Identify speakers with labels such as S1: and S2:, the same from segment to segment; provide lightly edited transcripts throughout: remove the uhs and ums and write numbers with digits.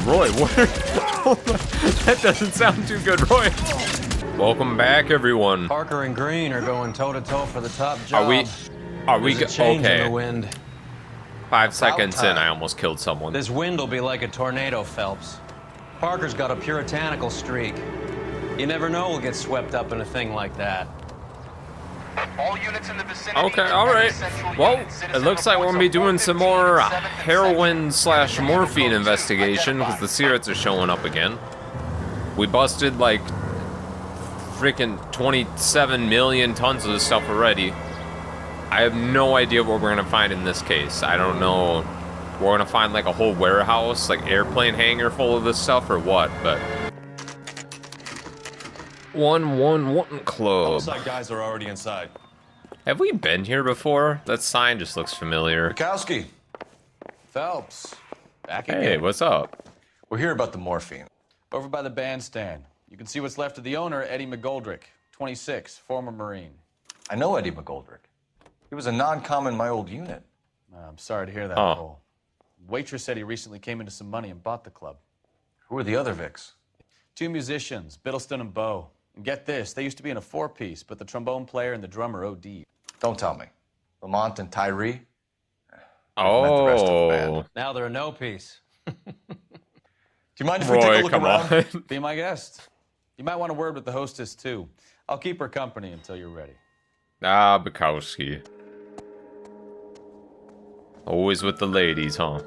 S1: Roy, what are... That doesn't sound too good, Roy. Welcome back, everyone.
S2: Parker and Green are going toe-to-toe for the top job.
S1: Are we
S2: There's a change in
S1: okay?
S2: the wind.
S1: 5 seconds in, I almost killed someone.
S2: This wind will be like a tornado, Phelps. Parker's got a puritanical streak. You never know we'll get swept up in a thing like that.
S3: All units in the vicinity.
S1: Okay, alright. Well, it looks like we're gonna be doing some more heroin/morphine investigation because the cigarettes are showing up again. We busted like freaking 27 million tons of this stuff already. I have no idea what we're gonna find in this case. I don't know. We're gonna find like a whole warehouse, like airplane hangar full of this stuff or what, but 111 Club.
S4: Homicide guys are already inside.
S1: Have we been here before? That sign just looks familiar.
S4: Bukowski. Phelps. Back again.
S1: Hey, what's up?
S4: We're here about the morphine.
S5: Over by the bandstand. You can see what's left of the owner, Eddie McGoldrick, 26, former Marine.
S4: I know Eddie McGoldrick. He was a non-com in my old unit.
S5: I'm sorry to hear that,
S1: Oh.
S5: Cole. Waitress said he recently came into some money and bought the club.
S4: Who are the other Vics?
S5: 2 musicians, Biddleston and Bowe. And get this, they used to be in a 4-piece, but the trombone player and the drummer OD'd.
S4: Don't tell me. Lamont and Tyree?
S1: Oh.
S2: Now they're a no-piece.
S4: Do you mind if we take
S1: Roy,
S4: a look
S1: come
S4: around?
S1: on.
S5: Be my guest. You might want a word with the hostess, too. I'll keep her company until you're ready.
S1: Ah, Bukowski. Always with the ladies, huh?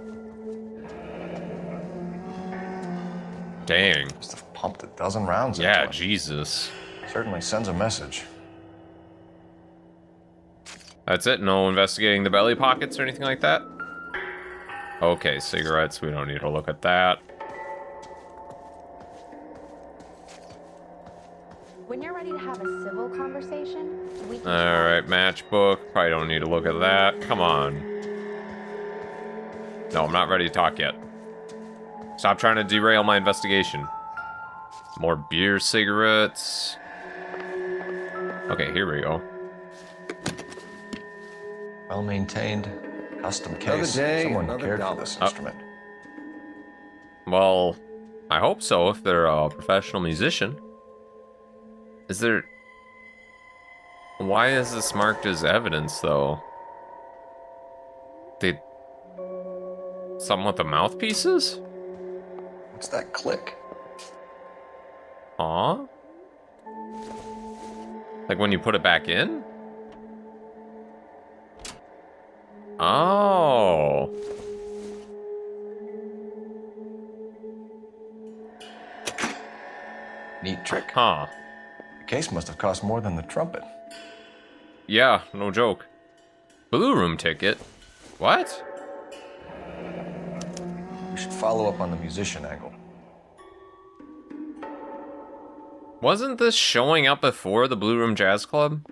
S1: Dang.
S4: Must have pumped a dozen rounds
S1: Yeah,
S4: into it.
S1: Jesus.
S4: Certainly sends a message.
S1: That's it? No investigating the belly pockets or anything like that? Okay, cigarettes. We don't need to look at that.
S6: When you're ready to have a civil conversation, we can...
S1: Alright, matchbook. Probably don't need to look at that. Come on. No, I'm not ready to talk yet. Stop trying to derail my investigation. More beer, cigarettes. Okay, here we go.
S4: Well-maintained, custom case.
S7: Another day,
S4: Someone
S7: another
S4: cared
S7: dollar.
S4: for this instrument.
S1: Well, I hope so if they're a professional musician. Is there... Why is this marked as evidence, though? They... Something with the mouthpieces?
S4: What's that click?
S1: Huh? Like when you put it back in? Oh.
S4: Neat trick.
S1: Huh.
S4: The case must have cost more than the trumpet.
S1: Yeah, no joke. Blue room ticket? What?
S4: We should follow up on the musician angle.
S1: Wasn't this showing up before the Blue Room Jazz Club?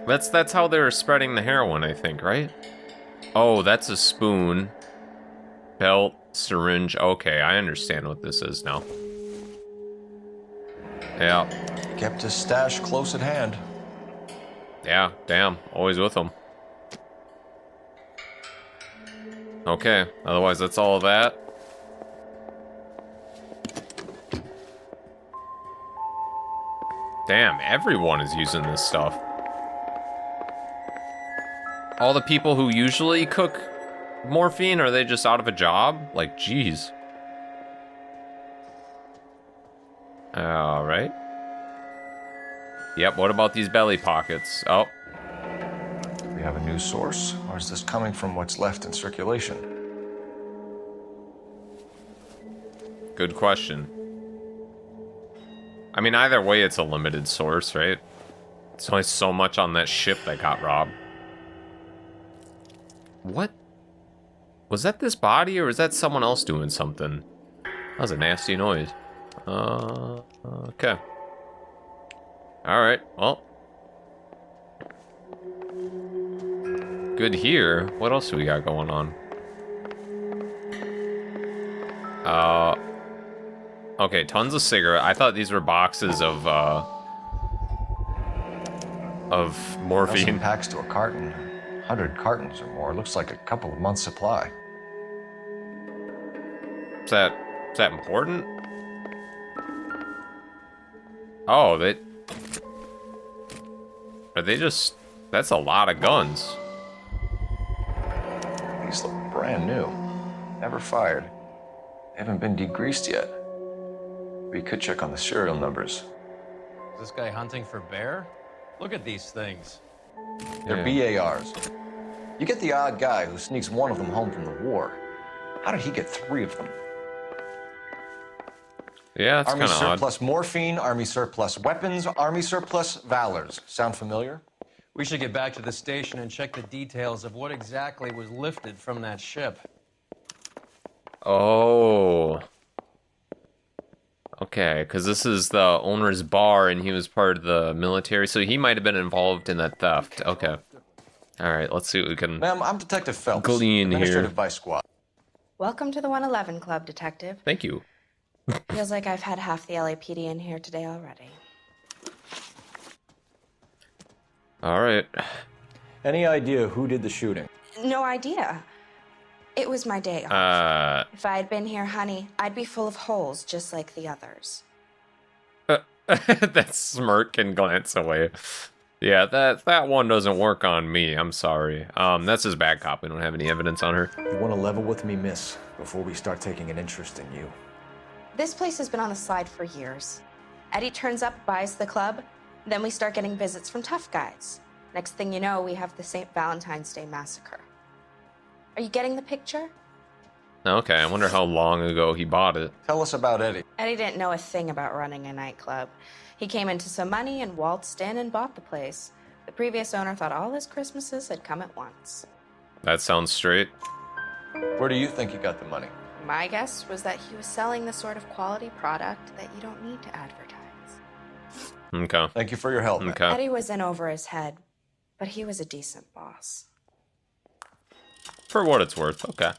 S1: That's how they were spreading the heroin, I think, right? Oh, that's a spoon. Belt, syringe. Okay, I understand what this is now. Yeah.
S4: Kept his stash close at hand.
S1: Yeah, damn. Always with them. Okay, otherwise that's all of that. Damn, everyone is using this stuff. All the people who usually cook morphine, are they just out of a job? Like, geez. Alright. Yep, what about these belly pockets? Oh.
S4: Do we have a new source, or is this coming from what's left in circulation?
S1: Good question. I mean, either way, it's a limited source, right? It's only so much on that ship that got robbed. What? Was that this body, or was that someone else doing something? That was a nasty noise. Okay. Alright, well. Good here. What else do we got going on? Okay, tons of cigarette. I thought these were boxes of morphine.
S4: Dozen packs to a carton. 100 cartons or more. Looks like a couple of months' supply.
S1: Is that important? Oh, are they just... That's a lot of guns.
S4: These look brand new. Never fired. They haven't been degreased yet. We could check on the serial numbers.
S2: Is this guy hunting for bear? Look at these things.
S4: They're BARs. You get the odd guy who sneaks one of them home from the war. How did he get 3 of them?
S1: Yeah, that's
S4: Army
S1: kind of odd.
S4: surplus morphine, Army surplus weapons, Army surplus valors. Sound familiar?
S2: We should get back to the station and check the details of what exactly was lifted from that ship.
S1: Oh. Okay, because this is the owner's bar, and he was part of the military, so he might have been involved in that theft. Okay. All right, let's see what we can
S4: Ma'am, I'm Detective Phelps.
S1: glean here.
S4: Administrative Vice Squad.
S6: Welcome to the 111 Club, Detective.
S1: Thank you.
S6: Feels like I've had half the LAPD in here today already.
S1: All right.
S4: Any idea who did the shooting?
S6: No idea. It was my day off. If I had been here, honey, I'd be full of holes just like the others.
S1: That smirk and glance away. Yeah, that one doesn't work on me. I'm sorry. That's his bad cop. We don't have any evidence on her.
S4: You want to level with me, miss, before we start taking an interest in you.
S6: This place has been on the slide for years. Eddie turns up, buys the club, then we start getting visits from tough guys. Next thing you know, we have the St. Valentine's Day massacre. Are you getting the picture?
S1: Okay, I wonder how long ago he bought it.
S4: Tell us about Eddie.
S6: Eddie didn't know a thing about running a nightclub. He came into some money and waltzed in and bought the place. The previous owner thought all his Christmases had come at once.
S1: That sounds straight.
S4: Where do you think he got the money?
S6: My guess was that he was selling the sort of quality product that you don't need to advertise.
S1: Okay.
S4: Thank you for your help.
S1: Okay.
S6: Eddie was in over his head, but he was a decent boss.
S1: For what it's worth, okay.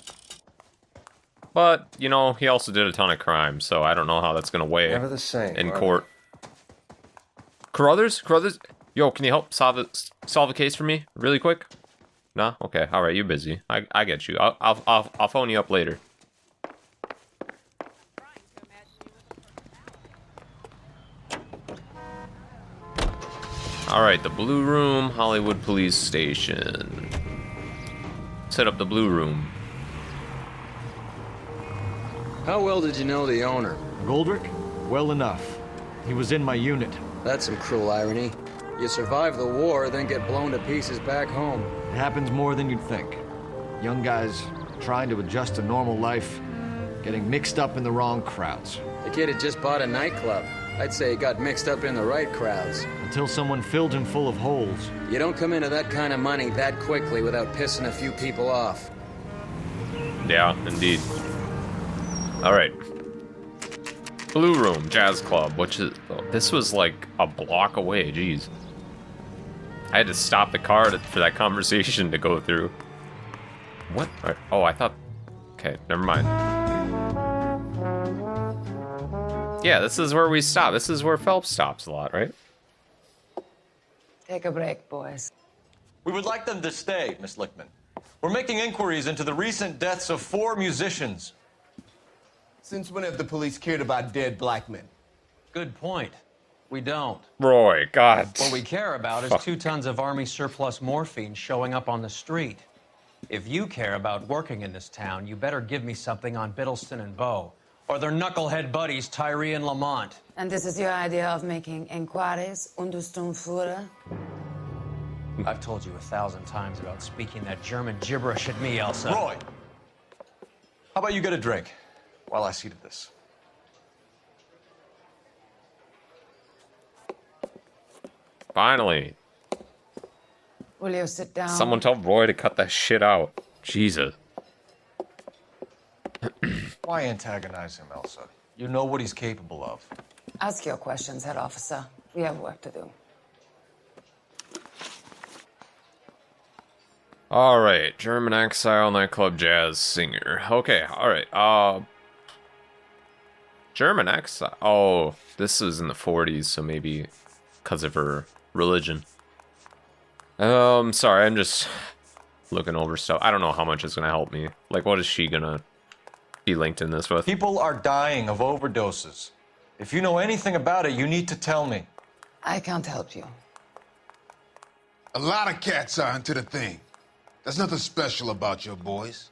S1: But, you know, he also did a ton of crime, so I don't know how that's gonna weigh
S4: Never the same.
S1: in court. Carruthers? Yo, can you help solve a case for me really quick? No? Okay, alright, you're busy. I get you. I'll phone you up later. Alright, the Blue Room, Hollywood Police Station. Set up the Blue Room.
S2: How well did you know the owner?
S7: Goldrick? Well enough. He was in my unit.
S2: That's some cruel irony. You survive the war, then get blown to pieces back home.
S7: It happens more than you'd think. Young guys trying to adjust to normal life, getting mixed up in the wrong crowds.
S2: The kid had just bought a nightclub. I'd say he got mixed up in the right crowds.
S7: Until someone filled him full of holes.
S2: You don't come into that kind of money that quickly without pissing a few people off.
S1: Yeah, indeed. Alright. Blue Room, Jazz Club, which is... Oh, this was like a block away, jeez. I had to stop the car for that conversation to go through. What? Oh, I thought... Okay, never mind. Yeah, this is where we stop. This is where Phelps stops a lot, right?
S8: Take a break, boys.
S4: We would like them to stay, Miss Lickman. We're making inquiries into the recent deaths of 4 musicians.
S9: Since when have the police cared about dead black men?
S2: Good point. We don't.
S1: Roy, God.
S2: What we care about is 2 tons of Army surplus morphine showing up on the street. If you care about working in this town, you better give me something on Biddleston and Bow, or their knucklehead buddies Tyree and Lamont.
S8: And this is your idea of making inquiries under Sturmführer?
S2: I've told you 1,000 times about speaking that German gibberish at me, Elsa.
S4: Roy, how about you get a drink while I see to this?
S1: Finally.
S8: Will you sit down?
S1: Someone tell Roy to cut that shit out. Jesus.
S4: Why antagonize him, Elsa? You know what he's capable of.
S8: Ask your questions, head officer. We have work to do.
S1: Alright, German exile, nightclub jazz singer. Okay, alright, German exile. Oh, this is in the 40s, so maybe because of her religion. Sorry, I'm just looking over stuff. I don't know how much it's gonna help me. Like, what is she gonna he linked in this with.
S7: People are dying of overdoses. If you know anything about it, you need to tell me.
S8: I can't help you.
S10: A lot of cats are into the thing. There's nothing special about your boys.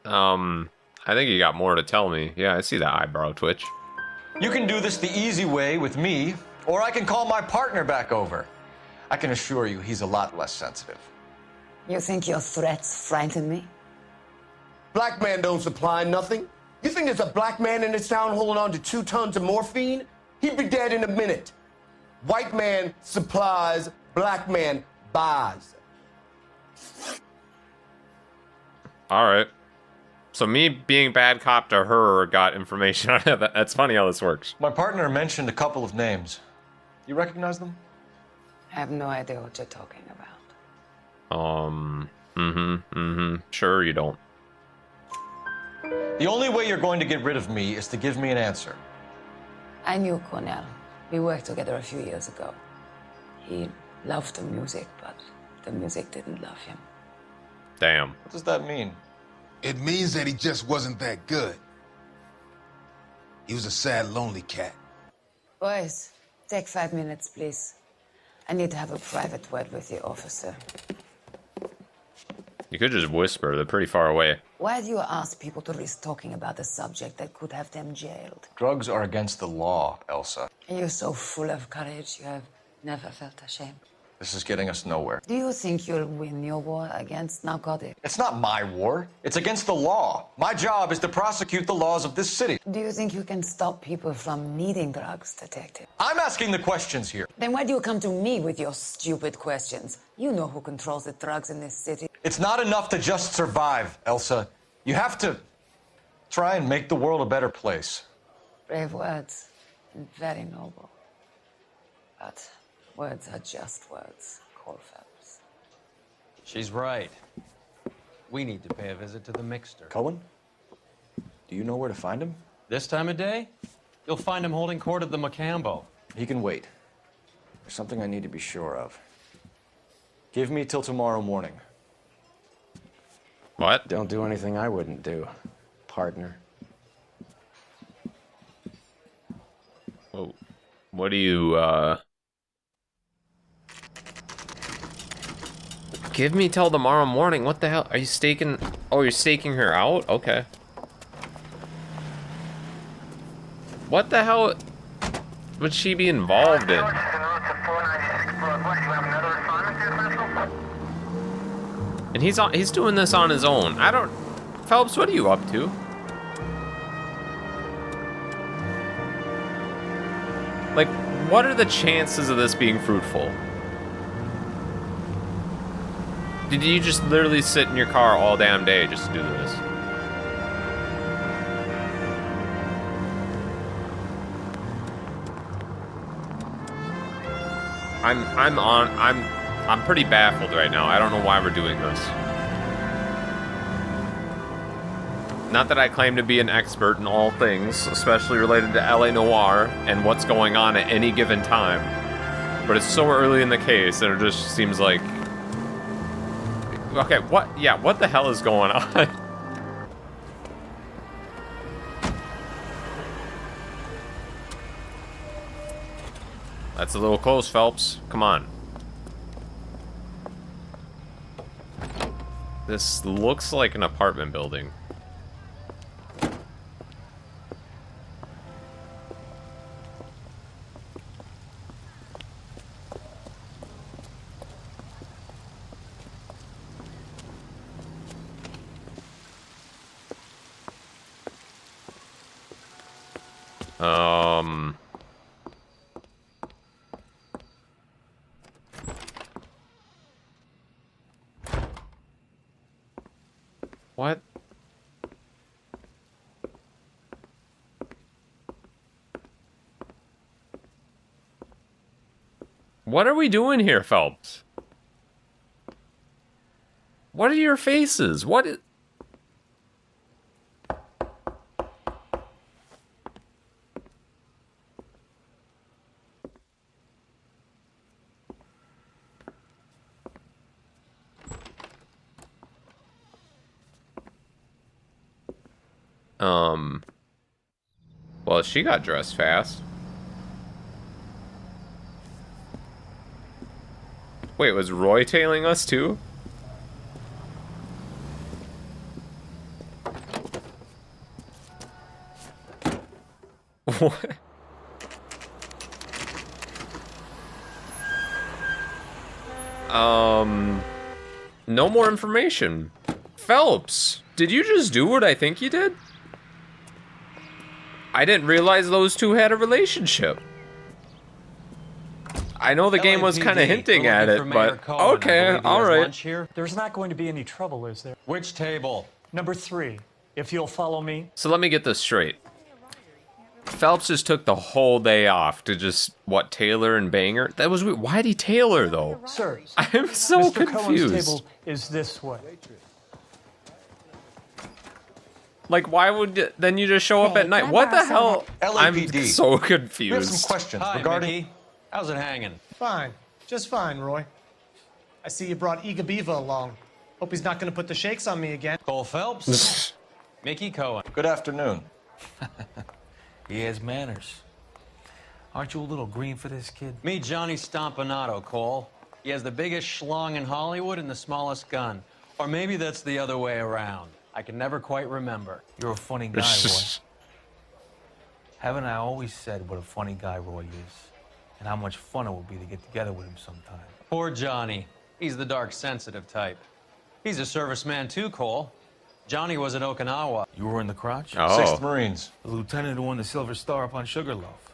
S1: I think you got more to tell me. Yeah, I see that eyebrow twitch.
S7: You can do this the easy way with me, or I can call my partner back over. I can assure you he's a lot less sensitive.
S8: You think your threats frighten me?
S9: Black man don't supply nothing. You think there's a black man in this town holding on to 2 tons of morphine? He'd be dead in a minute. White man supplies, black man buys.
S1: All right. So me being bad cop to her got information on it. That's funny how this works.
S7: My partner mentioned a couple of names. You recognize them?
S8: I have no idea what you're talking about.
S1: Sure you don't.
S7: The only way you're going to get rid of me is to give me an answer.
S8: I knew Cornell. We worked together a few years ago. He loved the music, but the music didn't love him.
S1: Damn.
S7: What does that mean?
S10: It means that he just wasn't that good. He was a sad, lonely cat.
S8: Boys, take 5 minutes, please. I need to have a private word with you, officer.
S1: You could just whisper. They're pretty far away.
S8: Why do you ask people to risk talking about a subject that could have them jailed?
S7: Drugs are against the law, Elsa.
S8: And you're so full of courage, you have never felt ashamed.
S7: This is getting us nowhere.
S8: Do you think you'll win your war against narcotics?
S7: It's not my war. It's against the law. My job is to prosecute the laws of this city.
S8: Do you think you can stop people from needing drugs, detective?
S7: I'm asking the questions here.
S8: Then why do you come to me with your stupid questions? You know who controls the drugs in this city.
S7: It's not enough to just survive, Elsa. You have to try and make the world a better place.
S8: Brave words, and very noble. But words are just words, Cole Phelps.
S2: She's right. We need to pay a visit to the mixer.
S7: Cullen? Do you know where to find him?
S2: This time of day, you'll find him holding court at the Macambo.
S7: He can wait. There's something I need to be sure of. Give me till tomorrow morning.
S1: What?
S11: Don't do anything I wouldn't do, partner.
S1: Whoa. What do you, Give me till tomorrow morning. What the hell? Are you staking? Oh, you're staking her out? Okay. What the hell would she be involved in? And he's doing this on his own. Phelps, what are you up to? Like, what are the chances of this being fruitful? Did you just literally sit in your car all damn day just to do this? I'm pretty baffled right now. I don't know why we're doing this. Not that I claim to be an expert in all things, especially related to LA Noire and what's going on at any given time. But it's so early in the case that it just seems like... Okay, what the hell is going on? That's a little close, Phelps. Come on. This looks like an apartment building. What? What are we doing here, Phelps? What are your faces? What is... Well, she got dressed fast. Wait, was Roy tailing us too? What? No more information. Phelps, did you just do what I think you did? I didn't realize those two had a relationship. I know the game was kind of hinting at it, but okay, all right.
S12: There's not going to be any trouble, is there?
S2: Which table?
S12: Number 3. If you'll follow me.
S1: So let me get this straight. Phelps just took the whole day off to just, what, tailor and banger? That was weird. Why'd he tailor, though?
S12: Sir,
S1: I'm so
S12: Mr.
S1: confused.
S12: Cohen's table is this way.
S1: Like, why would then you just show up at night? What the hell?
S9: LAPD.
S1: I'm so
S9: We have
S1: confused.
S9: some questions
S2: Hi,
S9: regarding.
S2: Mickey. How's it hanging?
S13: Fine. Just fine, Roy. I see you brought Iga Beaver along. Hope he's not going to put the shakes on me again.
S2: Cole Phelps. Mickey Cohen.
S9: Good afternoon.
S14: He has manners. Aren't you a little green for this kid?
S2: Meet Johnny Stompanato, Cole. He has the biggest schlong in Hollywood and the smallest gun. Or maybe that's the other way around. I can never quite remember.
S14: You're a funny guy, Roy. Haven't I always said what a funny guy Roy is? And how much fun it would be to get together with him sometime.
S2: Poor Johnny. He's the dark, sensitive type. He's a serviceman too, Cole. Johnny was at Okinawa.
S14: You were in the crotch?
S1: Oh.
S9: 6th Marines.
S14: The lieutenant who won the Silver Star up on Sugarloaf.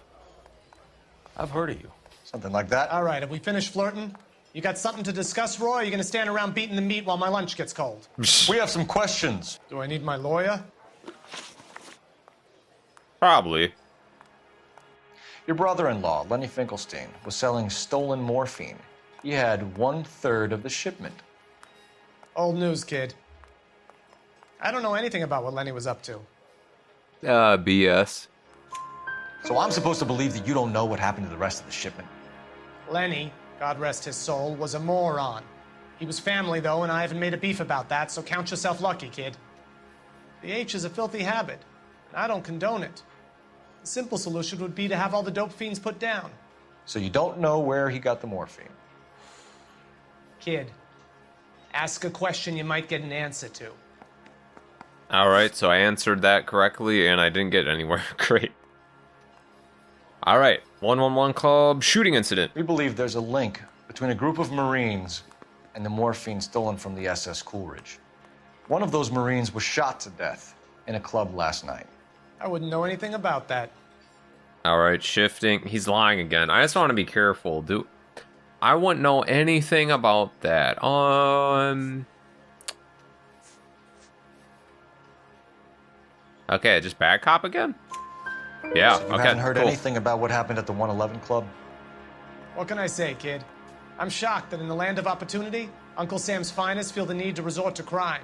S14: I've heard of you.
S9: Something like that.
S13: All right, have we finished flirting? You got something to discuss, Roy? Or are you going to stand around beating the meat while my lunch gets cold?
S9: We have some questions.
S13: Do I need my lawyer?
S1: Probably.
S4: Your brother-in-law, Lenny Finkelstein, was selling stolen morphine. He had 1/3 of the shipment.
S13: Old news, kid. I don't know anything about what Lenny was up to.
S1: BS.
S4: So I'm supposed to believe that you don't know what happened to the rest of the shipment?
S13: Lenny, God rest his soul, was a moron. He was family, though, and I haven't made a beef about that, so count yourself lucky, kid. The H is a filthy habit, and I don't condone it. The simple solution would be to have all the dope fiends put down.
S4: So you don't know where he got the morphine?
S13: Kid, ask a question you might get an answer to.
S1: Alright, so I answered that correctly and I didn't get anywhere. Great. Alright, 111 Club shooting incident.
S4: We believe there's a link between a group of Marines and the morphine stolen from the SS Coolidge. One of those Marines was shot to death in a club last night.
S13: I wouldn't know anything about that.
S1: Alright, shifting. He's lying again. I just want to be careful. I wouldn't know anything about that. Okay, just bad cop again? Yeah,
S4: So you
S1: okay,
S4: haven't heard
S1: cool.
S4: anything about what happened at the 111 Club?
S13: What can I say, kid? I'm shocked that in the land of opportunity, Uncle Sam's finest feel the need to resort to crime.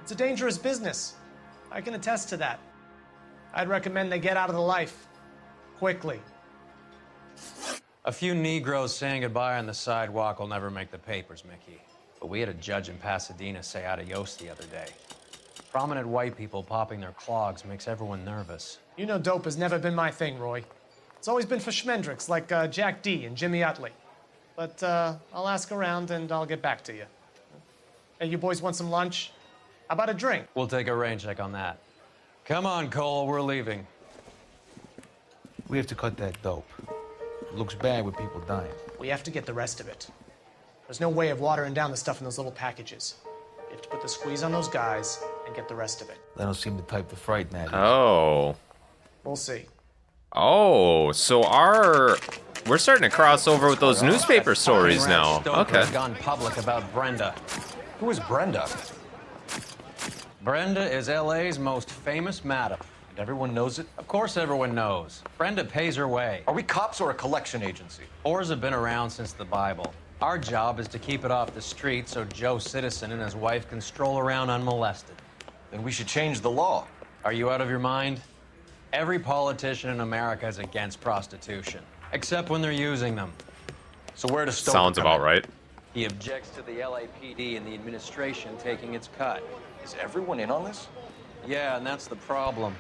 S13: It's a dangerous business. I can attest to that. I'd recommend they get out of the life. Quickly.
S2: A few Negroes saying goodbye on the sidewalk will never make the papers, Mickey. But we had a judge in Pasadena say adios the other day. Prominent white people popping their clogs makes everyone nervous.
S13: You know dope has never been my thing, Roy. It's always been for schmendricks like Jack D and Jimmy Utley. But I'll ask around and I'll get back to you. Hey, you boys want some lunch? How about a drink?
S2: We'll take a rain check on that. Come on, Cole, we're leaving.
S14: We have to cut that dope. It looks bad with people dying.
S13: We have to get the rest of it. There's no way of watering down the stuff in those little packages. You have to put the squeeze on those guys and get the rest of it.
S14: They don't seem the type to frighten at you.
S1: Oh.
S13: We'll see.
S1: Oh, so we're starting to cross over with those newspaper stories now. Okay.
S2: Has gone public about Brenda.
S4: Who is Brenda?
S2: Brenda is LA's most famous madam.
S4: And everyone knows it?
S2: Of course everyone knows. Brenda pays her way.
S4: Are we cops or a collection agency?
S2: Whores have been around since the Bible. Our job is to keep it off the street so Joe Citizen and his wife can stroll around unmolested.
S4: Then we should change the law.
S2: Are you out of your mind? Every politician in America is against prostitution, except when they're using them.
S4: So where does Stoker
S1: Sounds
S4: come
S1: about
S4: in?
S1: right.
S2: He objects to the LAPD and the administration taking its cut.
S4: Is everyone in on this?
S2: Yeah, and that's the problem.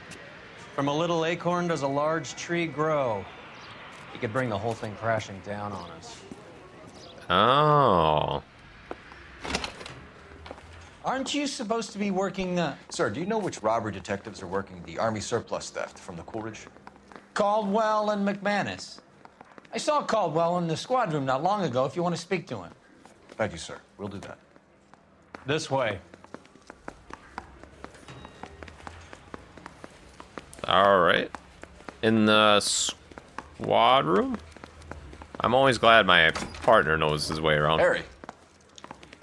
S2: From a little acorn does a large tree grow. You could bring the whole thing crashing down on us.
S1: Oh.
S14: Aren't you supposed to be working,
S4: Sir, do you know which robbery detectives are working the Army surplus theft from the Coolidge?
S14: Caldwell and McManus? I saw Caldwell in the squad room not long ago if you want to speak to him.
S4: Thank you, sir. We'll do that.
S2: This way.
S1: All right. In the squad room? I'm always glad my partner knows his way around.
S4: Harry,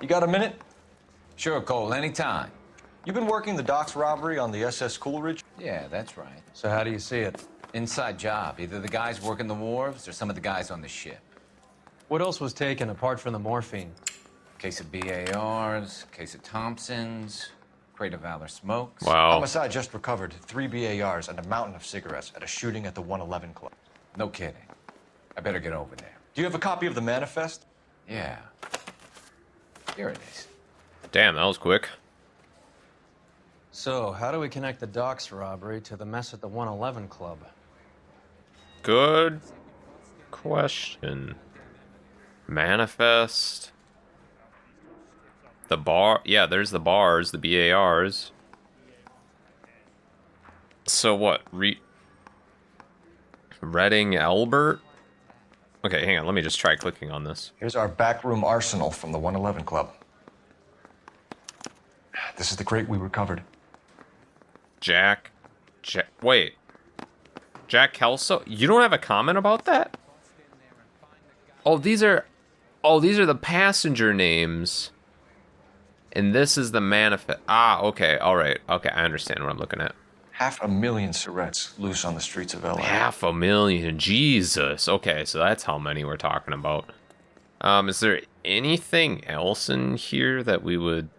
S4: you got a minute?
S15: Sure, Cole, anytime.
S4: You've been working the docks robbery on the SS Coolidge?
S15: Yeah, that's right.
S2: So how do you see it?
S15: Inside job. Either the guys working the wharves or some of the guys on the ship.
S2: What else was taken apart from the morphine?
S15: Case of BARs, case of Thompsons, crate of Valor smokes.
S1: Wow.
S4: Homicide just recovered 3 BARs and a mountain of cigarettes at a shooting at the 111 Club.
S15: No kidding. I better get over there.
S4: Do you have a copy of the manifest?
S15: Yeah. Here it is.
S1: Damn, that was quick.
S2: So, how do we connect the docks robbery to the mess at the 111 Club?
S1: Good question. Manifest. The bar. Yeah, there's the bars, the BARs. So what? Redding Albert? Okay, hang on. Let me just try clicking on this.
S4: Here's our backroom arsenal from the 111 Club. This is the crate we recovered.
S1: Jack. Wait. Jack Kelso? You don't have a comment about that? Oh, these are the passenger names. And this is the manifest. Ah, okay. All right. Okay, I understand what I'm looking at.
S4: 500,000 cigarettes loose on the streets of LA.
S1: 500,000. Jesus. Okay, so that's how many we're talking about. Is there anything else in here that we would...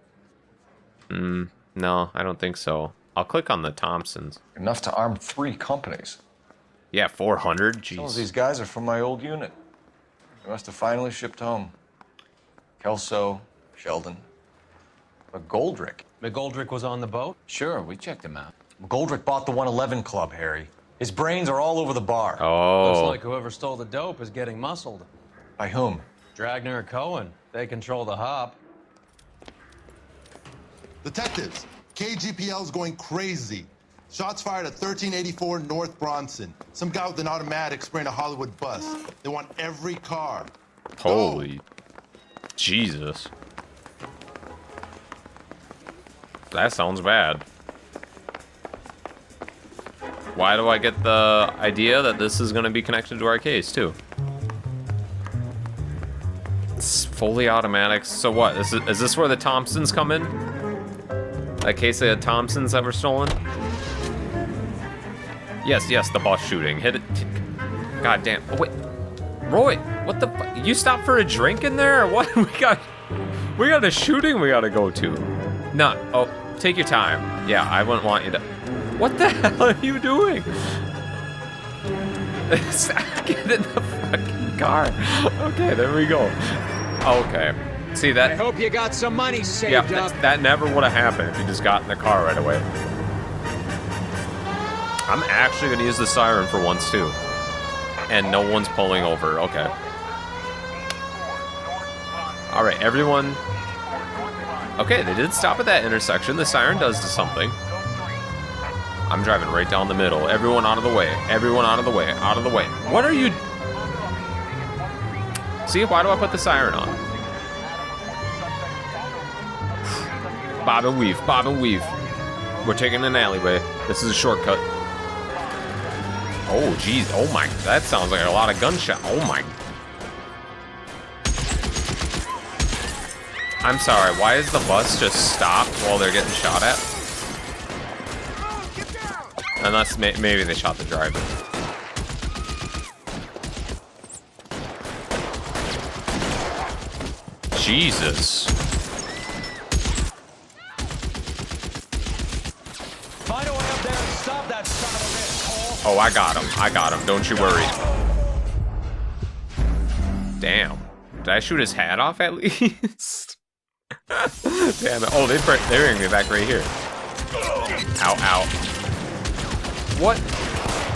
S1: no, I don't think so. I'll click on the Thompsons.
S4: Enough to arm 3 companies.
S1: Yeah, 400. Jeez.
S4: Some of these guys are from my old unit. They must have finally shipped home. Kelso, Sheldon, McGoldrick.
S2: McGoldrick was on the boat?
S15: Sure, we checked him out.
S4: McGoldrick bought the 111 Club, Harry. His brains are all over the bar.
S1: Oh.
S2: Looks like whoever stole the dope is getting muscled.
S4: By whom?
S2: Dragner or Cohen. They control the hop.
S16: Detectives, KGPL's going crazy. Shots fired at 1384 North Bronson. Some guy with an automatic spraying a Hollywood bus. They want every car.
S1: Holy Jesus. That sounds bad. Why do I get the idea that this is going to be connected to our case, too? It's fully automatic. So what? Is this where the Thompsons come in? That case of Thompsons that were stolen? Yes, the bus shooting. Hit it. God damn. Oh, wait. Roy, what the fuck? You stopped for a drink in there? Or what? We got a shooting we gotta go to. No. Oh, take your time. Yeah, I wouldn't want you to. What the hell are you doing? Get in the fucking car. Okay, there we go. Okay. See that?
S17: I hope you got some money saved up.
S1: That never would have happened if you just got in the car right away. I'm actually gonna use the siren for once too. And no one's pulling over. Okay. Alright, everyone. Okay, they did stop at that intersection. The siren does something. I'm driving right down the middle. Everyone out of the way. Everyone out of the way. Out of the way. What are you... See, why do I put the siren on? Bob and weave. Bob and weave. We're taking an alleyway. This is a shortcut. Oh, geez. Oh, my. That sounds like a lot of gunshot. Oh, my. I'm sorry. Why is the bus just stopped while they're getting shot at? Unless maybe they shot the driver. Jesus.
S2: Find a way up there and stop that son of a bitch, Cole.
S1: Oh, I got him. I got him. Don't you worry. Damn. Did I shoot his hat off at least? Damn it. Oh, they bring me back right here. Ow, ow. What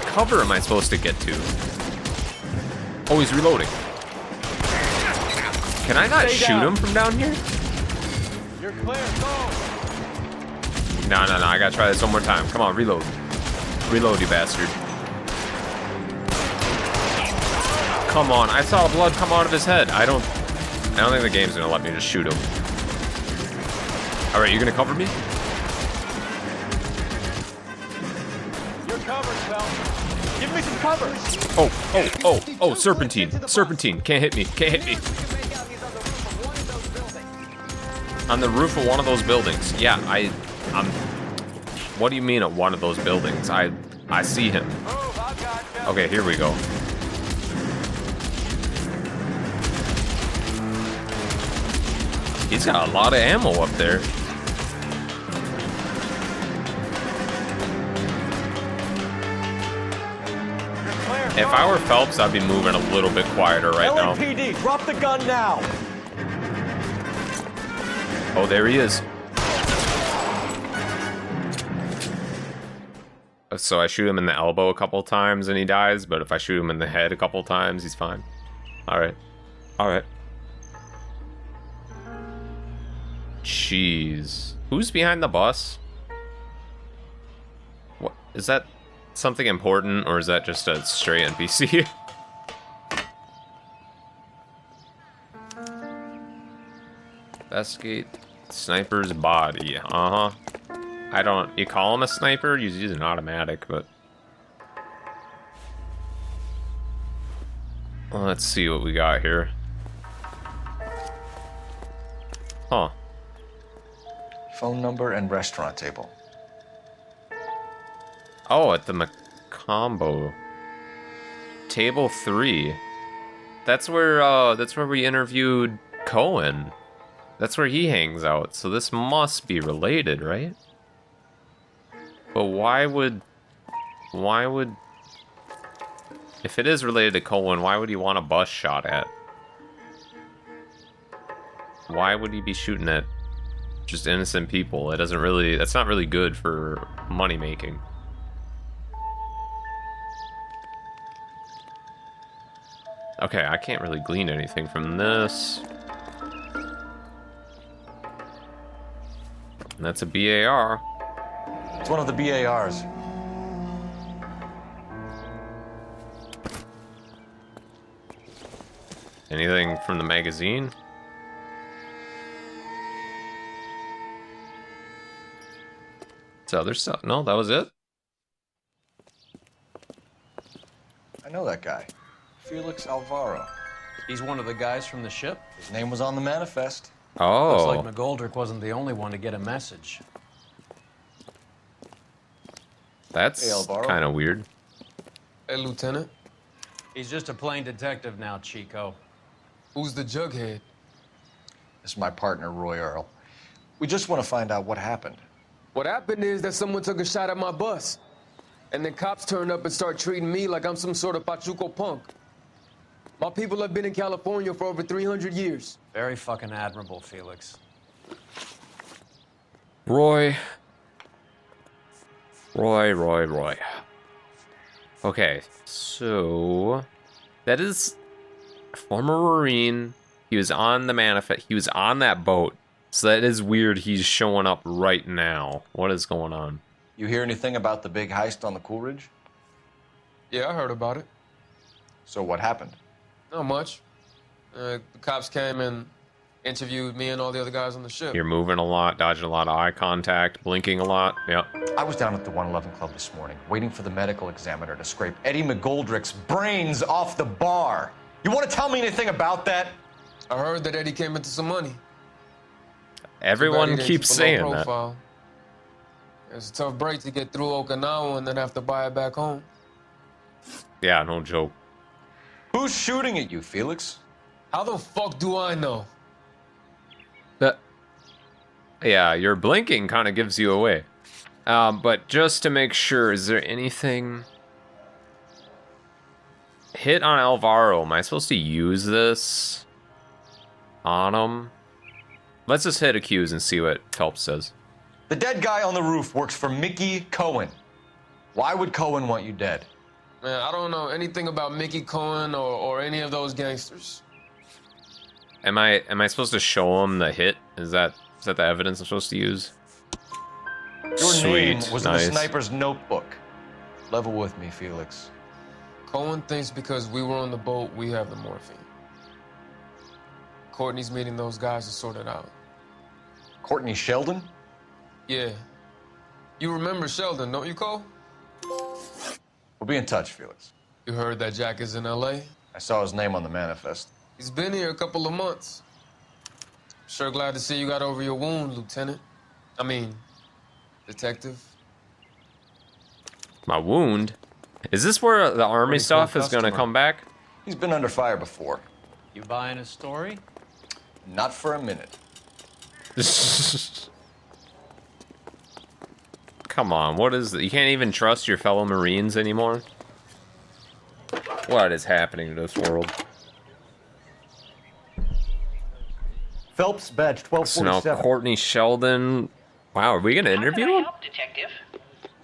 S1: cover am I supposed to get to? Oh, he's reloading. Can I not shoot him from down here?
S14: You're clear, go!
S1: No, I gotta try this one more time. Come on, reload. Reload, you bastard. Come on, I saw blood come out of his head. I don't think the game's gonna let me just shoot him. Alright, you gonna cover me?
S14: You're covered, Phelps. Give me some cover.
S1: Oh, serpentine. Serpentine. Can't hit me. On the roof of one of those buildings. Yeah, I'm... What do you mean at one of those buildings? I see him. Okay, here we go. He's got a lot of ammo up there. If I were Phelps, I'd be moving a little bit quieter right now.
S14: LAPD, drop the gun now.
S1: Oh, there he is. So I shoot him in the elbow a couple times and he dies, but if I shoot him in the head a couple times, he's fine. Alright. Jeez. Who's behind the bus? What? Is that something important, or is that just a stray NPC? Investigate sniper's body. I don't... You call him a sniper? He's an automatic, but... Well, let's see what we got here. Huh.
S4: Phone number and restaurant table.
S1: Oh, at the Macombo. Table 3. That's where we interviewed Cohen. That's where he hangs out. So this must be related, right? But why would... If it is related to Cohen, why would he want a bus shot at? Why would he be shooting at just innocent people? It doesn't really... That's not really good for money making. Okay, I can't really glean anything from this. And that's a BAR.
S4: It's one of the BARs.
S1: Anything from the magazine? It's other stuff. No, that was it?
S4: I know that guy. Felix Alvaro.
S2: He's one of the guys from the ship?
S4: His name was on the manifest.
S1: Oh.
S2: Looks like McGoldrick wasn't the only one to get a message.
S1: That's kind of weird.
S18: Hey, Lieutenant.
S2: He's just a plain detective now, Chico.
S18: Who's the jughead?
S4: This is my partner, Roy Earl. We just want to find out what happened.
S18: What happened is that someone took a shot at my bus. And then cops turned up and start treating me like I'm some sort of Pachuco punk. My people have been in California for over 300 years.
S2: Very fucking admirable, Felix.
S1: Roy. Okay, so... That is... Former Marine. He was on the manifest. He was on that boat. So that is weird he's showing up right now. What is going on?
S4: You hear anything about the big heist on the Coolidge?
S18: Yeah, I heard about it.
S4: So what happened?
S18: Not much. The cops came and interviewed me and all the other guys on the ship.
S1: You're moving a lot, dodging a lot of eye contact, blinking a lot. Yep.
S4: I was down at the 111 Club this morning, waiting for the medical examiner to scrape Eddie McGoldrick's brains off the bar. You want to tell me anything about that?
S18: I heard that Eddie came into some money.
S1: Everyone keeps saying that.
S18: It's a tough break to get through Okinawa and then have to buy it back home.
S1: Yeah, no joke.
S4: Who's shooting at you, Felix?
S18: How the fuck do I know?
S1: Yeah, your blinking kind of gives you away. But just to make sure, is there anything... Hit on Alvaro. Am I supposed to use this on him? Let's just hit accuse and see what Phelps says.
S4: The dead guy on the roof works for Mickey Cohen. Why would Cohen want you dead?
S18: Man, I don't know anything about Mickey Cohen or any of those gangsters.
S1: Am I supposed to show him the hit? Is that the evidence I'm supposed to use?
S4: Your
S1: Sweet,
S4: name was
S1: nice.
S4: in the sniper's notebook. Level with me, Felix.
S18: Cohen thinks because we were on the boat, we have the morphine. Courtney's meeting those guys to sort it out.
S4: Courtney Sheldon?
S18: Yeah. You remember Sheldon, don't you, Cole?
S4: We'll be in touch, Felix.
S18: You heard that Jack is in L.A.?
S4: I saw his name on the manifest.
S18: He's been here a couple of months. Sure glad to see you got over your wound, Lieutenant. I mean, Detective.
S1: My wound? Is this where the army
S2: Pretty
S1: stuff
S2: cool
S1: is gonna
S2: customer.
S1: come back?
S4: He's been under fire before.
S2: You buying his story?
S4: Not for a minute.
S1: Come on, what is it? You can't even trust your fellow Marines anymore? What is happening to this world?
S4: Phelps, badge
S1: So now
S4: 1247.
S1: Courtney Sheldon. Wow, are we gonna interview him?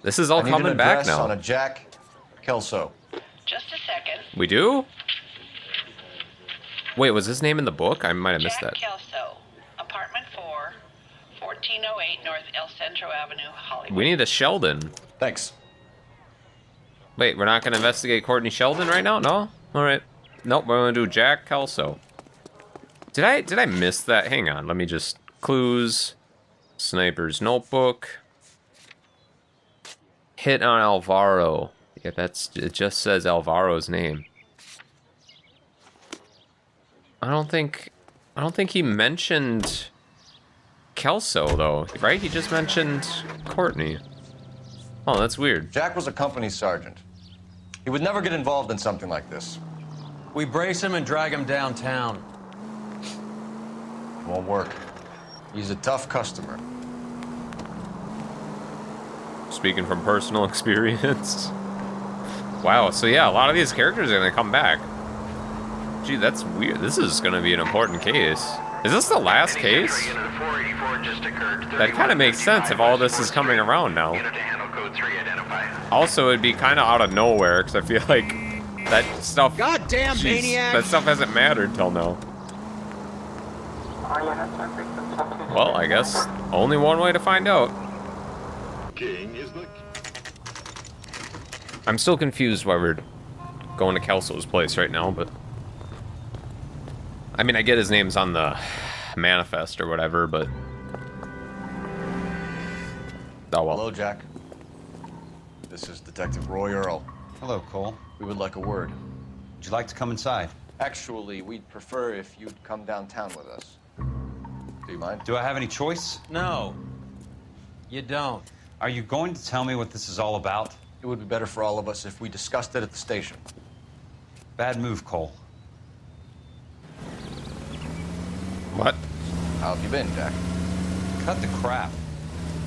S1: This is all
S4: I need
S1: coming
S4: an
S1: back
S4: address on
S1: now.
S4: a Jack Kelso.
S3: Just a second.
S1: We do? Wait, was his name in the book? I might have missed that.
S3: Kelso, apartment 4, 1408 North El Centro Avenue, Hollywood.
S1: We need a Sheldon.
S4: Thanks.
S1: Wait, we're not gonna investigate Courtney Sheldon right now? No? Alright. Nope, we're gonna do Jack Kelso. Did I miss that? Hang on, let me just... Clues. Sniper's notebook. Hit on Alvaro. Yeah, it just says Alvaro's name. I don't think he mentioned Kelso though, right? He just mentioned Courtney. Oh, that's weird.
S4: Jack was a company sergeant. He would never get involved in something like this.
S2: We brace him and drag him downtown.
S4: Won't work. He's a tough customer.
S1: Speaking from personal experience. Wow, so yeah, a lot of these characters are gonna come back. Gee, that's weird. This is gonna be an important case. Is this the last case? That kind of makes sense if all this is coming around now. Also, it'd be kind of out of nowhere, because I feel like that stuff...
S17: Goddamn maniac!
S1: That stuff hasn't mattered till now. Well, I guess only one way to find out. I'm still confused why we're going to Kelso's place right now, but... I mean, I get his name's on the manifest or whatever, but... Oh well.
S4: Hello, Jack. This is Detective Roy Earl.
S19: Hello, Cole.
S4: We would like a word.
S19: Would you like to come inside?
S4: Actually, we'd prefer if you'd come downtown with us. Do you mind?
S19: Do I have any choice?
S2: No, you don't.
S19: Are you going to tell me what this is all about?
S4: It would be better for all of us if we discussed it at the station.
S19: Bad move, Cole.
S1: What?
S4: How have you been, Jack?
S19: Cut the crap.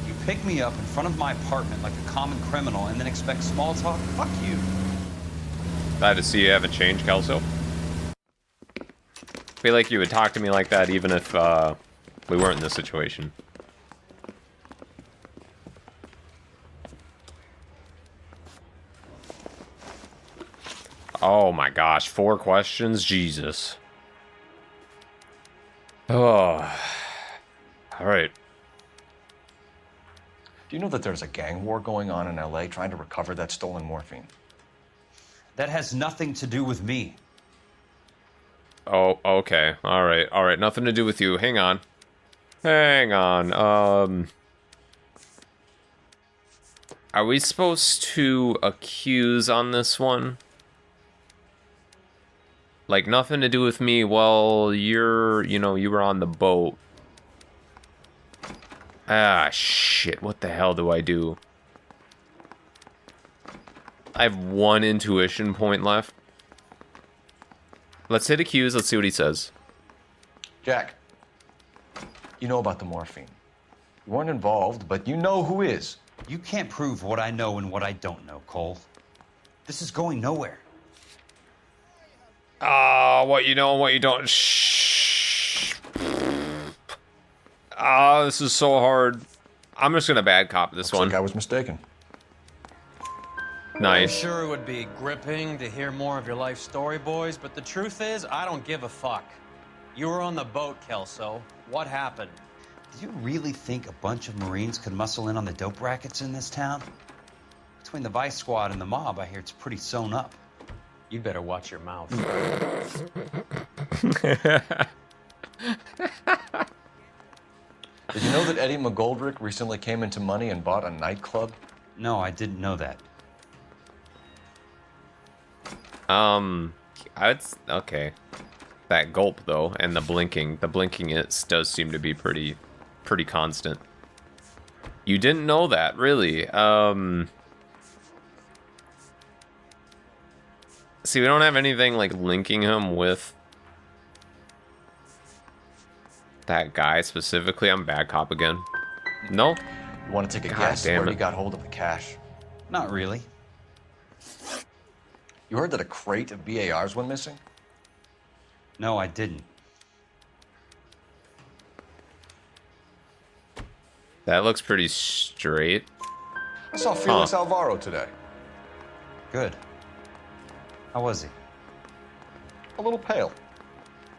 S19: You pick me up in front of my apartment like a common criminal and then expect small talk? Fuck you.
S1: Glad to see you haven't changed, Kelso. Feel like you would talk to me like that even if we weren't in this situation. Oh my gosh, 4 questions? Jesus. Oh. Alright.
S4: Do you know that there's a gang war going on in LA trying to recover that stolen morphine?
S19: That has nothing to do with me.
S1: Oh, okay. Alright, alright. Nothing to do with you. Hang on. Hang on. Are we supposed to accuse on this one? Like, nothing to do with me. Well, you were on the boat. Ah, shit. What the hell do I do? I have 1 intuition point left. Let's hit accuse. Let's see what he says.
S4: Jack, you know about the morphine. You weren't involved, but you know who is.
S19: You can't prove what I know and what I don't know, Cole. This is going nowhere.
S1: Ah, what you know and what you don't. Shh. Ah, this is so hard. I'm just gonna bad cop this one.
S4: Like I was mistaken.
S1: Nice.
S2: I'm sure it would be gripping to hear more of your life story, boys, but the truth is, I don't give a fuck. You were on the boat, Kelso. What happened?
S19: Do you really think a bunch of Marines could muscle in on the dope rackets in this town? Between the Vice Squad and the mob, I hear it's pretty sewn up.
S2: You'd better watch your mouth.
S4: Did you know that Eddie McGoldrick recently came into money and bought a nightclub?
S19: No, I didn't know that.
S1: Okay. That gulp though, and the blinking does seem to be pretty constant. You didn't know that, really. See, we don't have anything like linking him with that guy specifically. I'm bad cop again. No?
S4: You want to take a
S1: God
S4: guess
S1: damn
S4: where
S1: it.
S4: he got hold of the cash?
S19: Not really.
S4: You heard that a crate of BARs went missing?
S19: No, I didn't.
S1: That looks pretty straight.
S4: I saw Felix Alvaro today.
S19: Good. How was he?
S4: A little pale.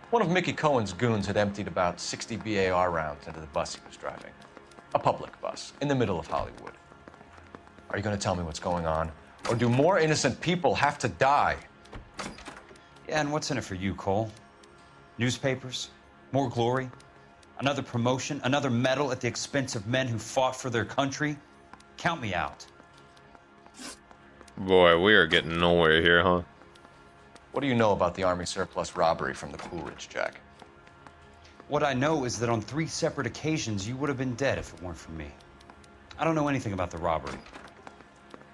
S4: One of Mickey Cohen's goons had emptied about 60 BAR rounds into the bus he was driving. A public bus, in the middle of Hollywood. Are you going to tell me what's going on? Or do more innocent people have to die?
S19: Yeah, and what's in it for you, Cole? Newspapers? More glory? Another promotion? Another medal at the expense of men who fought for their country? Count me out.
S1: Boy, we are getting nowhere here, huh?
S4: What do you know about the Army surplus robbery from the Coolidge, Jack?
S19: What I know is that on 3 separate occasions, you would have been dead if it weren't for me. I don't know anything about the robbery.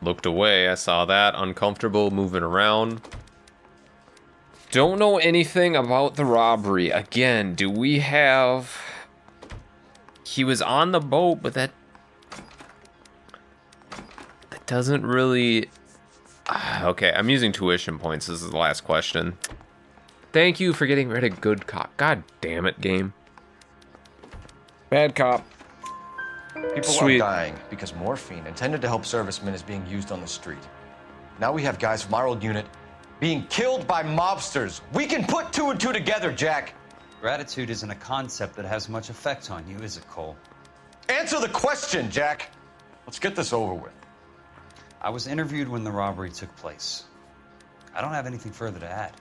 S1: Looked away, I saw that. Uncomfortable, moving around. Don't know anything about the robbery. Again, do we have... He was on the boat, but that doesn't really... Okay, I'm using tuition points. This is the last question. Thank you for getting rid of good cop. God damn it, game. Bad cop.
S4: People are dying because morphine intended to help servicemen is being used on the street. Now we have guys from our old unit being killed by mobsters. We can put 2 and 2 together, Jack.
S19: Gratitude isn't a concept that has much effect on you, is it, Cole?
S4: Answer the question, Jack. Let's get this over with.
S19: I was interviewed when the robbery took place. I don't have anything further to add.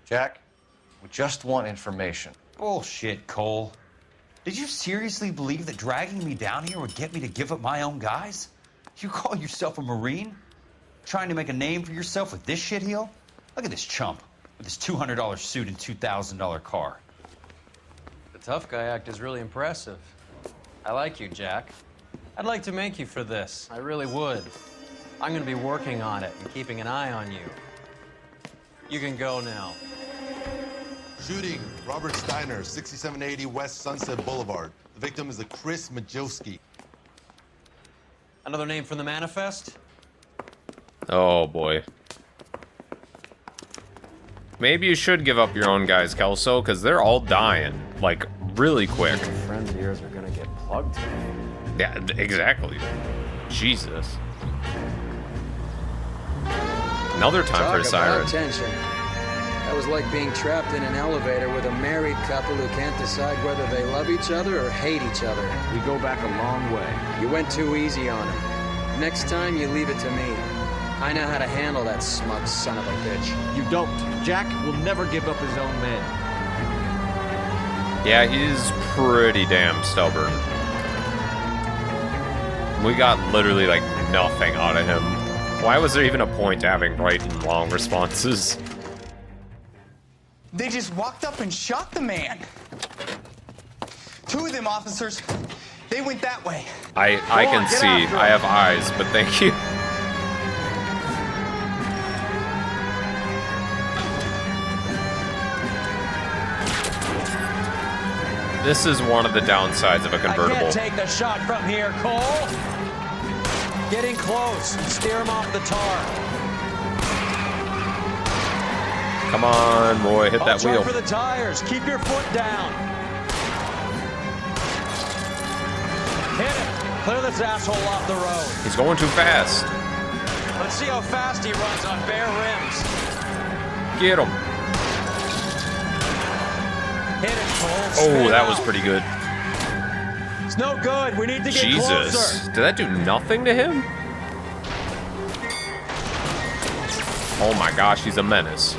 S4: Jack, we just want information.
S19: Bullshit, Cole. Did you seriously believe that dragging me down here would get me to give up my own guys? You call yourself a Marine? Trying to make a name for yourself with this shitheel? Look at this chump with his $200 suit and $2,000 car.
S2: The tough guy act is really impressive. I like you, Jack. I'd like to make you for this. I really would. I'm gonna be working on it and keeping an eye on you. You can go now.
S16: Shooting, Robert Steiner, 6780 West Sunset Boulevard. The victim is a Chris Majowski.
S2: Another name from the manifest?
S1: Oh, boy. Maybe you should give up your own guys, Kelso, because they're all dying, like, really quick.
S11: Friends of yours are gonna get plugged today.
S1: Yeah, exactly. Jesus. Another time for a siren.
S17: Tension. That was like being trapped in an elevator with a married couple who can't decide whether they love each other or hate each other.
S7: We go back a long way.
S17: You went too easy on him. Next time, you leave it to me. I know how to handle that smug son of a bitch.
S7: You don't. Jack will never give up his own men.
S1: Yeah, he's pretty damn stubborn. We got literally like nothing out of him. Why was there even a point to having right and wrong responses?
S20: They just walked up and shot the man. 2 of them officers, they went that way.
S1: I can see. I have eyes, but thank you. This is one of the downsides of a convertible.
S2: I can't take the shot from here, Cole. Get in close and steer him off the tar.
S1: Come on, Roy, hit that wheel.
S2: For the tires. Keep your foot down. Clear this asshole off the road.
S1: He's going too fast.
S2: Let's see how fast he runs on bare rims.
S1: Get him.
S2: Hit it, Cole.
S1: Oh,
S2: Spin
S1: that
S2: out.
S1: was pretty good.
S2: It's no good. We need to get
S1: Jesus.
S2: closer.
S1: Did that do nothing to him? Oh my gosh, he's a menace.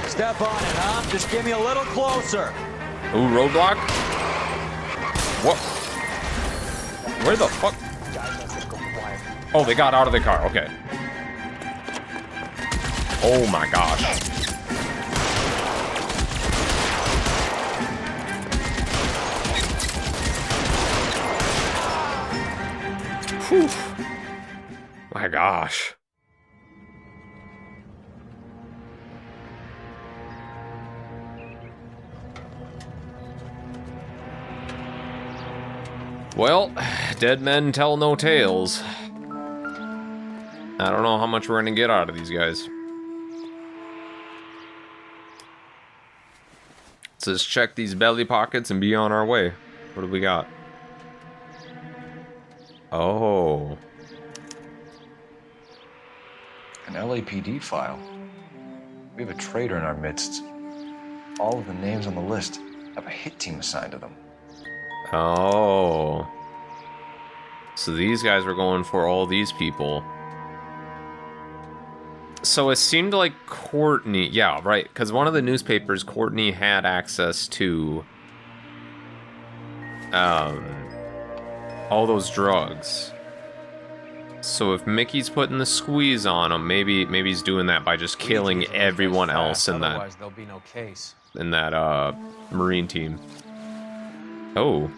S2: Step on it, huh? Just get me a little closer.
S1: Ooh, roadblock? What? Where the fuck? Oh, they got out of the car. Okay. Oh my gosh. Whew. My gosh. Well, dead men tell no tales. I don't know how much we're gonna get out of these guys. Let's just check these belly pockets and be on our way. What do we got? Oh.
S4: An LAPD file. We have a traitor in our midst. All of the names on the list have a hit team assigned to them.
S1: Oh. So these guys were going for all these people. So it seemed like Courtney... Yeah, right. Because one of the newspapers, Courtney had access to... all those drugs. So if Mickey's putting the squeeze on him, maybe he's doing that by just killing everyone else in that...
S2: Otherwise, there'll be no case.
S1: In that, Marine team. Oh.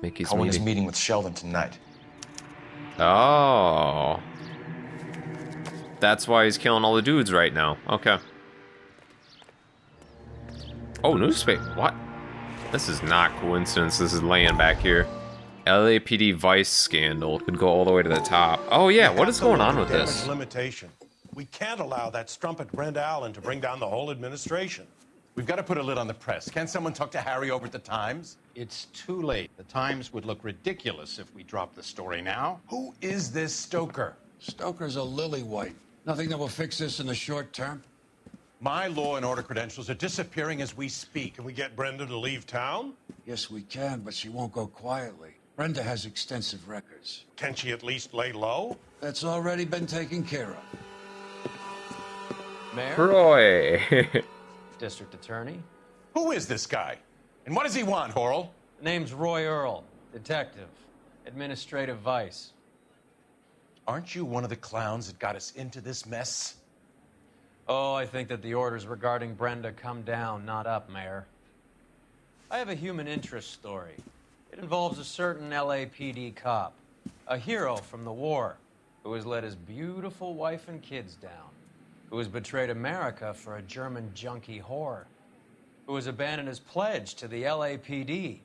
S1: Mickey's
S4: Cohen is meeting with Sheldon tonight.
S1: Oh. That's why he's killing all the dudes right now. Okay. Oh, newspaper. What? This is not coincidence. This is laying back here. LAPD Vice scandal. Could go all the way to the top. Oh, yeah. What is going on with this?
S21: Limitation. We can't allow that strumpet Brenda Allen to bring down the whole administration.
S22: We've got to put a lid on the press. Can someone talk to Harry over at the Times?
S23: It's too late. The Times would look ridiculous if we dropped the story now.
S22: Who is this Stoker?
S23: Stoker's a lily-white. Nothing that will fix this in the short term.
S22: My law and order credentials are disappearing as we speak.
S21: Can we get Brenda to leave town?
S23: Yes, we can, but she won't go quietly. Brenda has extensive records.
S21: Can she at least lay low?
S23: That's already been taken care of.
S2: Mayor?
S1: Roy.
S2: District Attorney?
S22: Who is this guy? And what does he want, Horrell?
S2: Name's Roy Earl, detective, administrative vice.
S22: Aren't you one of the clowns that got us into this mess?
S2: Oh, I think that the orders regarding Brenda come down, not up, Mayor. I have a human interest story. It involves a certain LAPD cop, a hero from the war, who has let his beautiful wife and kids down, who has betrayed America for a German junkie whore, who has abandoned his pledge to the LAPD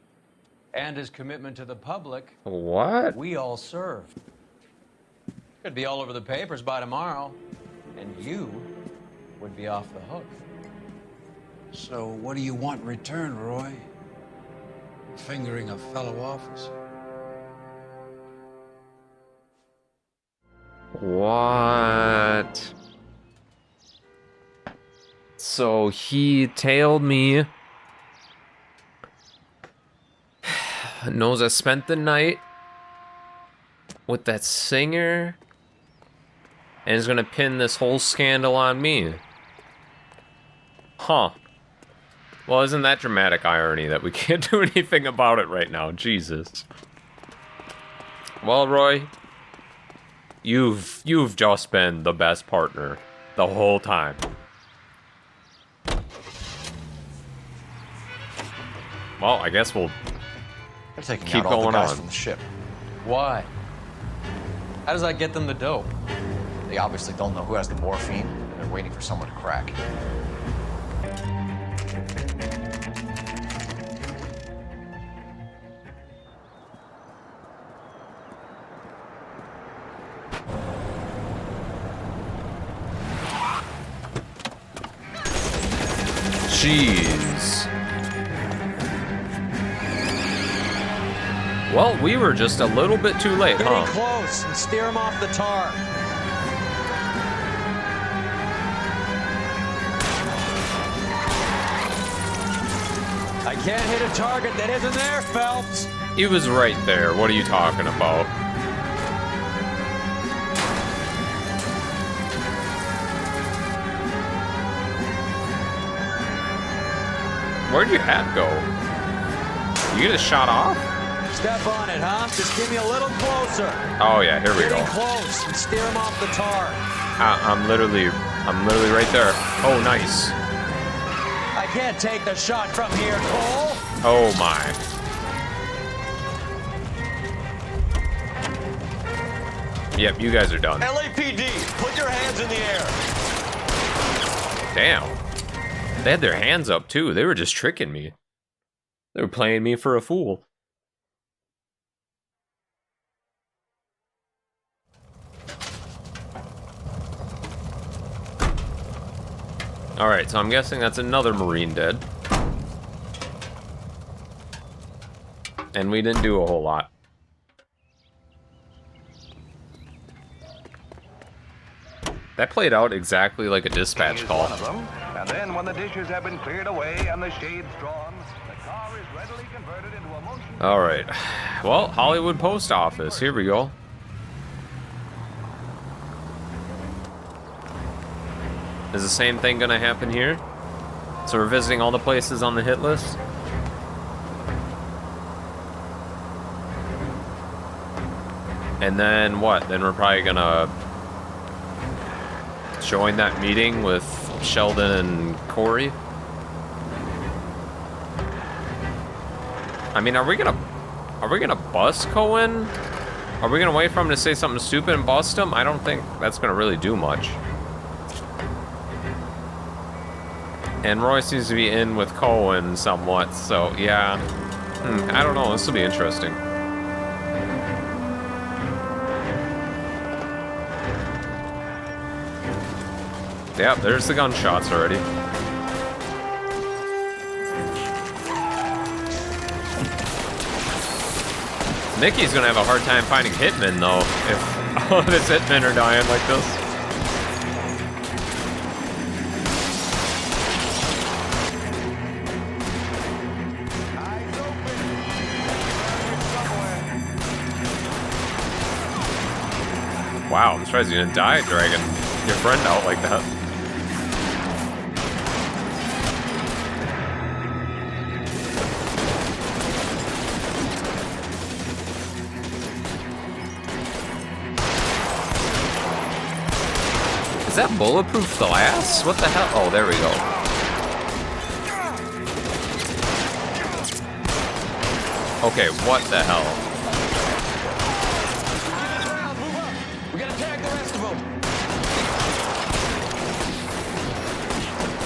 S2: and his commitment to the public.
S1: What?
S2: We all served. Could be all over the papers by tomorrow, and you would be off the hook.
S23: So what do you want in return, Roy? Fingering a fellow officer.
S1: What? So he tailed me. Knows I spent the night with that singer. And is gonna pin this whole scandal on me. Huh. Well, isn't that dramatic irony that we can't do anything about it right now? Jesus. Well, Roy, you've just been the best partner the whole time. Well, I guess we'll keep
S4: out all the
S1: going
S4: guys
S1: on.
S4: from the ship.
S2: Why? How does that get them the dope?
S4: They obviously don't know who has the morphine, and they're waiting for someone to crack.
S1: Jeez. Well, we were just a little bit too late,
S2: Getting
S1: huh?
S2: close and steer him off the tar. I can't hit a target that isn't there, Phelps.
S1: He was right there. What are you talking about? Where'd your hat go? You get a shot off?
S2: Step on it, huh? Just give me a little closer.
S1: Oh yeah, here we
S2: Getting
S1: go.
S2: close and steer him off the tar.
S1: I'm literally right there. Oh, nice.
S2: I can't take the shot from here, Cole.
S1: Oh my. Yep, you guys are done.
S5: LAPD, put your hands in the air.
S1: Damn. They had their hands up too. They were just tricking me. They were playing me for a fool. Alright, so I'm guessing that's another Marine dead. And we didn't do a whole lot. That played out exactly like a dispatch call.
S6: One of them, and then when the dishes have been cleared away and the shades drawn, the car is readily converted into a motion.
S1: Alright. Well, Hollywood Post Office. Here we go. Is the same thing gonna happen here? So we're visiting all the places on the hit list? And then what? Then we're probably gonna join that meeting with Sheldon and Corey? I mean, are we gonna bust Cohen? Are we gonna wait for him to say something stupid and bust him? I don't think that's gonna really do much. And Roy seems to be in with Cohen somewhat, so yeah. I don't know, this will be interesting. Yeah, there's the gunshots already. Mickey's gonna have a hard time finding hitmen, though, if all of his hitmen are dying like this. Wow, I'm surprised you didn't die dragging your friend out like that. Is that bulletproof glass? What the hell? Oh, there we go. Okay, what the hell?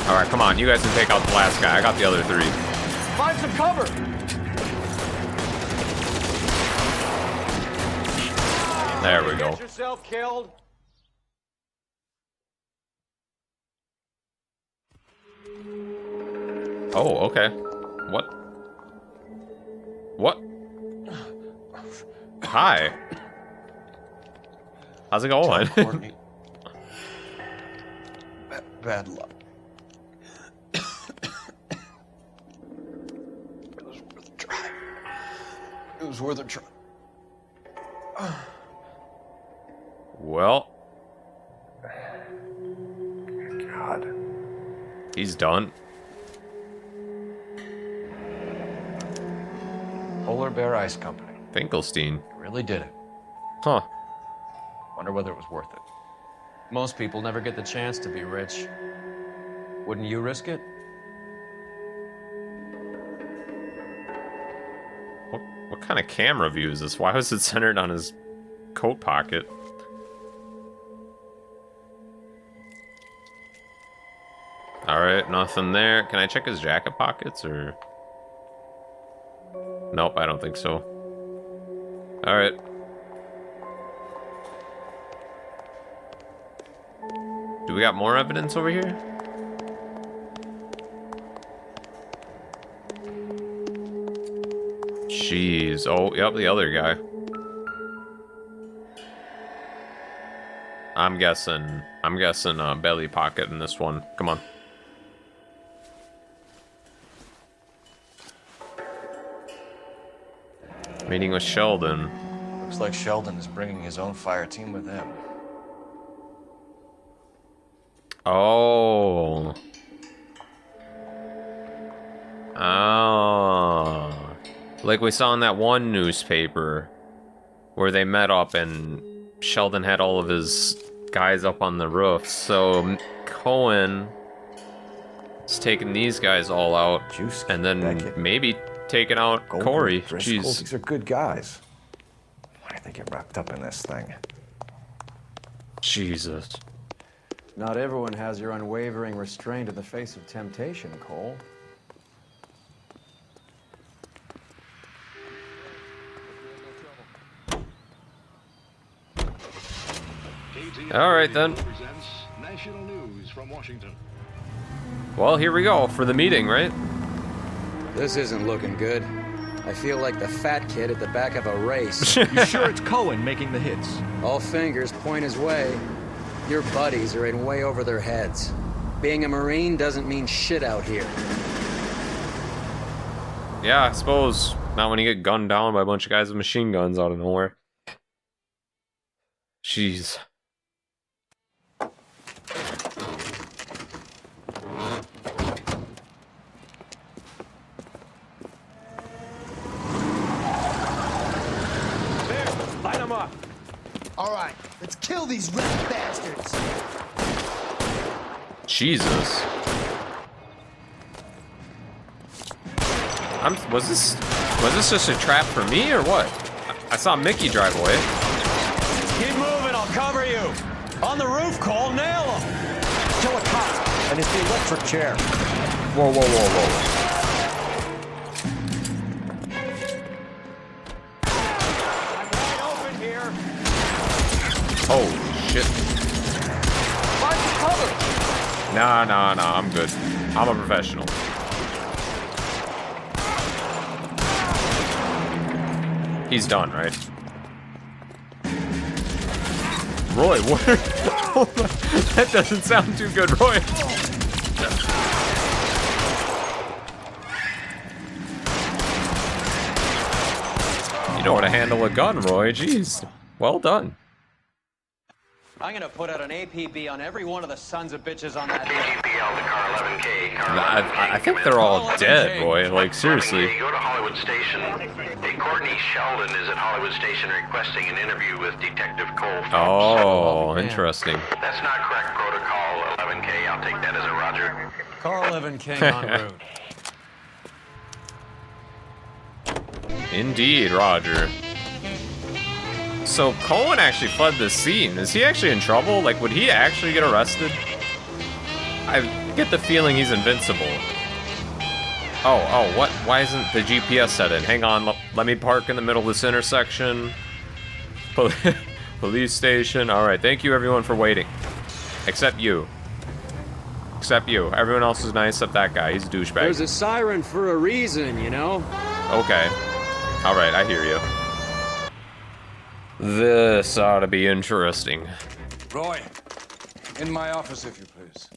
S1: Alright, come on. You guys can take out the last guy. I got the other three.
S5: Find some cover.
S1: There we go.
S5: Get yourself killed.
S1: Oh, okay. What? What? Hi. How's it going?
S4: Bad luck. It was worth a try.
S1: Well.
S4: God.
S1: He's done.
S4: Polar Bear Ice Company.
S1: Finkelstein.
S4: Really did it.
S1: Huh.
S4: Wonder whether it was worth it.
S2: Most people never get the chance to be rich. Wouldn't you risk it?
S1: What kind of camera view is this? Why was it centered on his coat pocket? Alright, nothing there. Can I check his jacket pockets, or...? Nope, I don't think so. Alright. Do we got more evidence over here? Jeez. Oh, yep, the other guy. I'm guessing belly pocket in this one. Come on. Meeting with Sheldon.
S4: Looks like Sheldon is bringing his own fire team with him.
S1: Oh. Oh. Like we saw in that one newspaper where they met up and Sheldon had all of his guys up on the roof. So Cohen is taking these guys all out and then maybe taking out Corey. Jeez.
S4: These are good guys. Why did they get wrapped up in this thing?
S1: Jesus.
S11: Not everyone has your unwavering restraint in the face of temptation, Cole.
S1: All right then.
S8: National news from Washington.
S1: Well, here we go for the meeting, right?
S17: This isn't looking good. I feel like the fat kid at the back of a race.
S7: You sure it's Cohen making the hits?
S17: All fingers point his way. Your buddies are in way over their heads. Being a Marine doesn't mean shit out here.
S1: Yeah, I suppose. Not when you get gunned down by a bunch of guys with machine guns out of nowhere. Jeez.
S5: Light them up.
S20: All right, let's kill these rat bastards.
S1: Jesus. Was this just a trap for me or what? I saw Mickey drive away.
S5: Keep moving, I'll cover you. On the roof, Cole, nail him.
S4: Kill a cop, and it's the electric chair.
S1: Whoa, whoa, whoa, whoa. Oh, shit.
S5: Find some cover.
S1: Nah, I'm good. I'm a professional. He's done, right? Roy, what are that doesn't sound too good, Roy. You know how to handle a gun, Roy. Jeez. Well done.
S2: I'm gonna put out an APB on every one of the sons of bitches on that hill.
S1: I think they're all dead, Roy. Like, seriously.
S6: Go to Hollywood Station. Hey, Courtney Sheldon is at Hollywood Station requesting an interview with Detective Cole.
S1: Oh, interesting.
S6: That's not correct protocol, 11K. I'll take that as a roger.
S2: Carl Evan King en route.
S1: Indeed, Roger. So Cohen actually fled the scene. Is he actually in trouble? Like, would he actually get arrested? I get the feeling he's invincible. Oh, what? Why isn't the GPS set in? Hang on, let me park in the middle of this intersection. Police station. All right, thank you everyone for waiting. Except you. Except you. Everyone else is nice except that guy. He's a douchebag.
S17: There's a siren for a reason, you know?
S1: Okay. All right, I hear you. This ought to be interesting.
S23: Roy, in my office, if you please.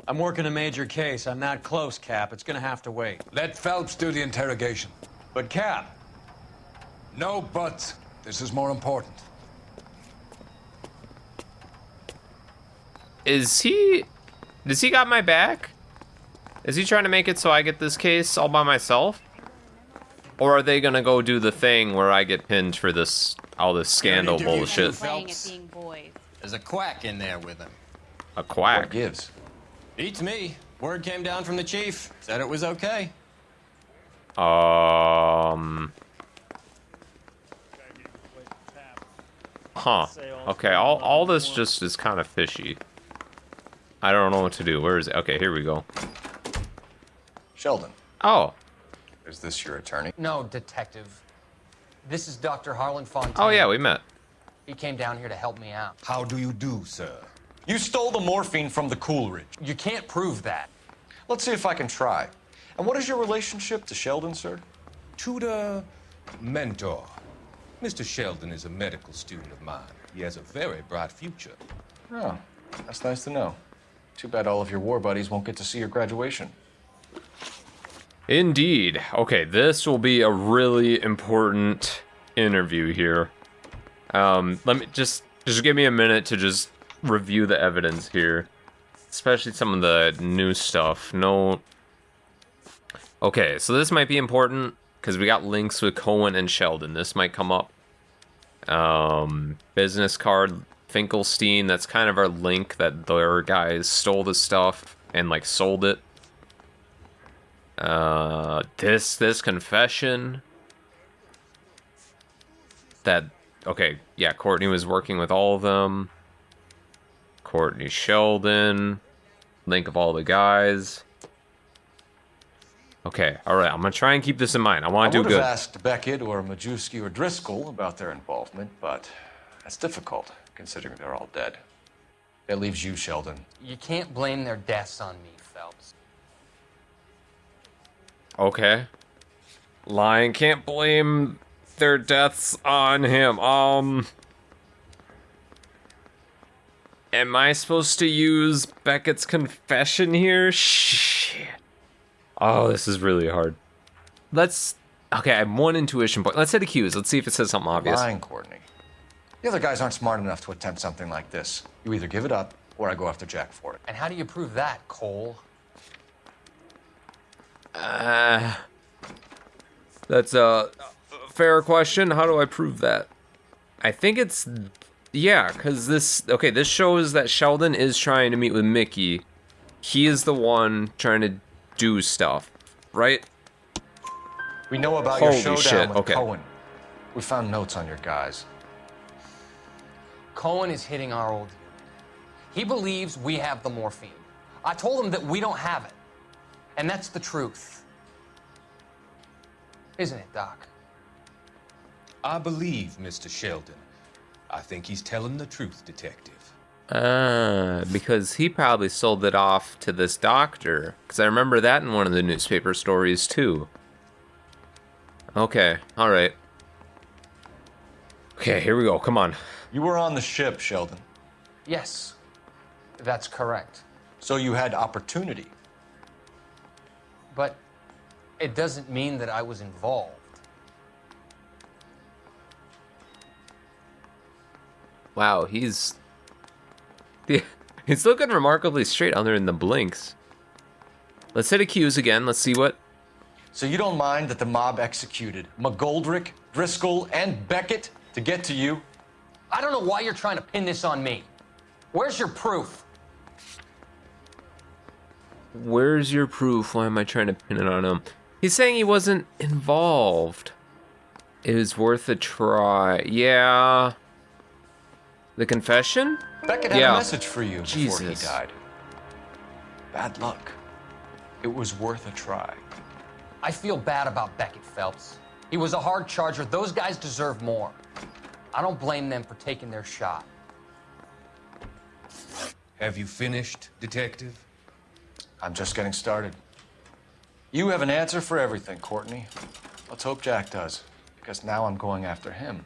S2: I'm working a major case. I'm that close, Cap. It's gonna have to wait.
S23: Let Phelps do the interrogation.
S2: But, Cap.
S23: No buts. This is more important.
S1: Does he got my back? Is he trying to make it so I get this case all by myself? Or are they gonna go do the thing where I get pinned for all this scandal bullshit?
S10: There's a quack in there with him.
S1: A quack?
S4: What gives?
S10: Beats me. Word came down from the chief. Said it was okay.
S1: Huh. Okay, all this just is kind of fishy. I don't know what to do. Where is it? Okay, here we go.
S4: Sheldon.
S1: Oh.
S4: Is this your attorney?
S12: No, detective. This is Dr. Harlan Fontaine.
S1: Oh yeah, we met.
S12: He came down here to help me out.
S23: How do you do, sir?
S4: You stole the morphine from the Coolidge.
S12: You can't prove that.
S4: Let's see if I can try. And what is your relationship to Sheldon, sir?
S23: To the
S9: Mentor. Mr. Sheldon is a medical student of mine. He has a very bright future.
S4: Oh, that's nice to know. Too bad all of your war buddies won't get to see your graduation.
S1: Indeed. Okay, this will be a really important interview here. Let me just give me a minute to just review the evidence here, especially some of the new stuff. No. Okay, so this might be important because we got links with Cohen and Sheldon. This might come up. Business card, Finkelstein. That's kind of our link that their guys stole the stuff and like sold it. This confession that, okay, yeah, Courtney was working with all of them. Courtney Sheldon, link of all the guys. Okay, all right, I'm gonna try and keep this in mind. I want to do good.
S4: I would have asked Beckett or Majewski or Driscoll about their involvement, but that's difficult considering they're all dead. That leaves you, Sheldon.
S12: You can't blame their deaths on me, Phelps.
S1: Okay. Lion can't blame their deaths on him. Am I supposed to use Beckett's confession here? Shit. Oh, this is really hard. Okay, I have one intuition point. Let's hit accuse. Let's see if it says something obvious.
S4: Lying, Courtney. The other guys aren't smart enough to attempt something like this. You either give it up, or I go after Jack for it.
S12: And how do you prove that, Cole?
S1: That's a fair question. How do I prove that? I think it's... Yeah, because this shows that Sheldon is trying to meet with Mickey. He is the one trying to do stuff, right?
S4: We know about your showdown
S1: shit.
S4: with
S1: Okay.
S4: Cohen. We found notes on your guys.
S12: Cohen is hitting our old unit. He believes we have the morphine. I told him that we don't have it. And that's the truth. Isn't it, Doc?
S9: I believe Mr. Sheldon. I think he's telling the truth, Detective.
S1: Because he probably sold it off to this doctor. Because I remember that in one of the newspaper stories, too. Okay, alright. Okay, here we go, come on.
S4: You were on the ship, Sheldon.
S12: Yes, that's correct.
S4: So you had opportunity.
S12: But it doesn't mean that I was involved.
S1: Wow, he's looking remarkably straight on there in the blinks. Let's hit accuse again. Let's see what...
S4: So you don't mind that the mob executed McGoldrick, Driscoll, and Beckett to get to you?
S12: I don't know why you're trying to pin this on me. Where's your proof?
S1: Where's your proof? Why am I trying to pin it on him? He's saying he wasn't involved. It was worth a try. Yeah. The confession?
S4: Beckett had a message for you before he
S1: Jesus.
S4: died. Bad luck. It was worth a try.
S12: I feel bad about Beckett, Phelps. He was a hard charger. Those guys deserve more. I don't blame them for taking their shot.
S9: Have you finished, Detective?
S4: I'm just getting started. You have an answer for everything, Courtney. Let's hope Jack does, because now I'm going after him.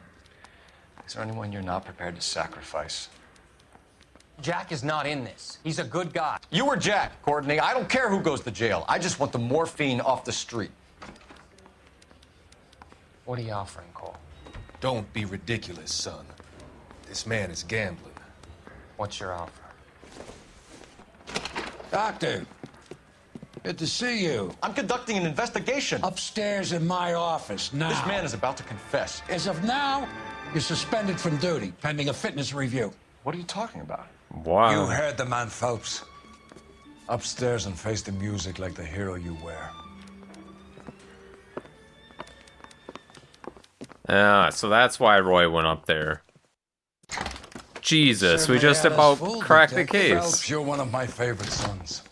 S4: Is there anyone you're not prepared to sacrifice?
S12: Jack is not in this. He's a good guy.
S4: You or Jack, Courtney. I don't care who goes to jail. I just want the morphine off the street.
S12: What are you offering, Cole?
S9: Don't be ridiculous, son. This man is gambling.
S12: What's your offer?
S23: Doctor, good to see you.
S4: I'm conducting an investigation.
S23: Upstairs in my office, now.
S4: This man is about to confess.
S23: As of now, you're suspended from duty, pending a fitness review.
S4: What are you talking about?
S1: Wow.
S23: You heard the man, Phelps. Upstairs and face the music like the hero you were.
S1: So that's why Roy went up there. Jesus, we
S23: Certainly
S1: just
S23: had us
S1: about
S23: fooled,
S1: cracked the
S23: Detective.
S1: case.
S23: Phelps, you're one of my favorite sons.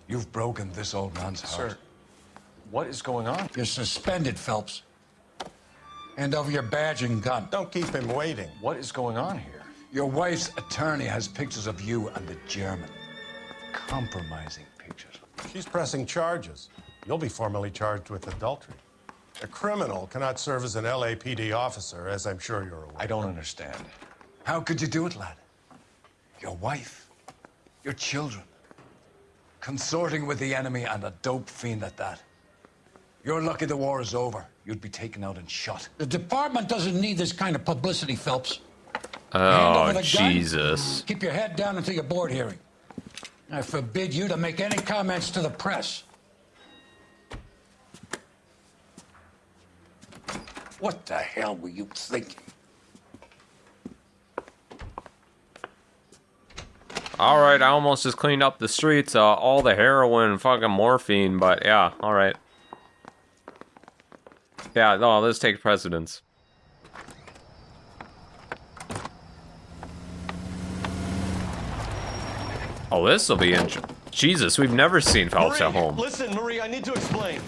S23: You've broken this old man's heart.
S4: Sir, what is going on?
S23: You're suspended, Phelps. Hand over your badge and gun.
S21: Don't keep him waiting.
S4: What is going on here?
S23: Your wife's attorney has pictures of you and the German. Compromising pictures.
S21: She's pressing charges. You'll be formally charged with adultery. A criminal cannot serve as an LAPD officer, as I'm sure you're aware.
S4: I don't understand.
S23: How could you do it, lad? Your wife, your children, consorting with the enemy and a dope fiend at that. You're lucky the war is over. You'd be taken out and shot.
S20: The department doesn't need this kind of publicity, Phelps. Hand over
S1: Oh,
S20: the gun,
S1: Jesus.
S20: keep your head down until your board hearing. I forbid you to make any comments to the press. What the hell were you thinking?
S1: All right, I almost just cleaned up the streets, all the heroin and fucking morphine, but yeah, all right. Yeah, no, let's take precedence. Oh, this will be interesting. Jesus, we've never seen Phelps at home.
S4: Listen, Marie, I need to explain.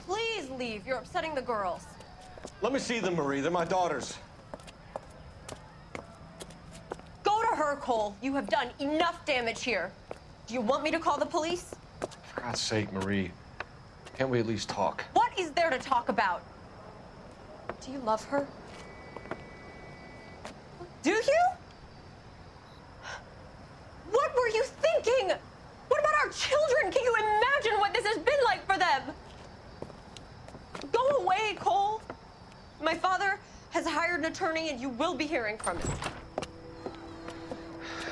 S13: Please leave. You're upsetting the girls.
S4: Let me see them, Marie. They're my daughters.
S13: Go to her, Cole. You have done enough damage here. Do you want me to call the police?
S4: For God's sake, Marie. Can't we at least talk?
S13: What is there to talk about? Do you love her? Do you? What were you thinking? What about our children? Can you imagine what this has been like for them? Go away, Cole. My father has hired an attorney and you will be hearing from him.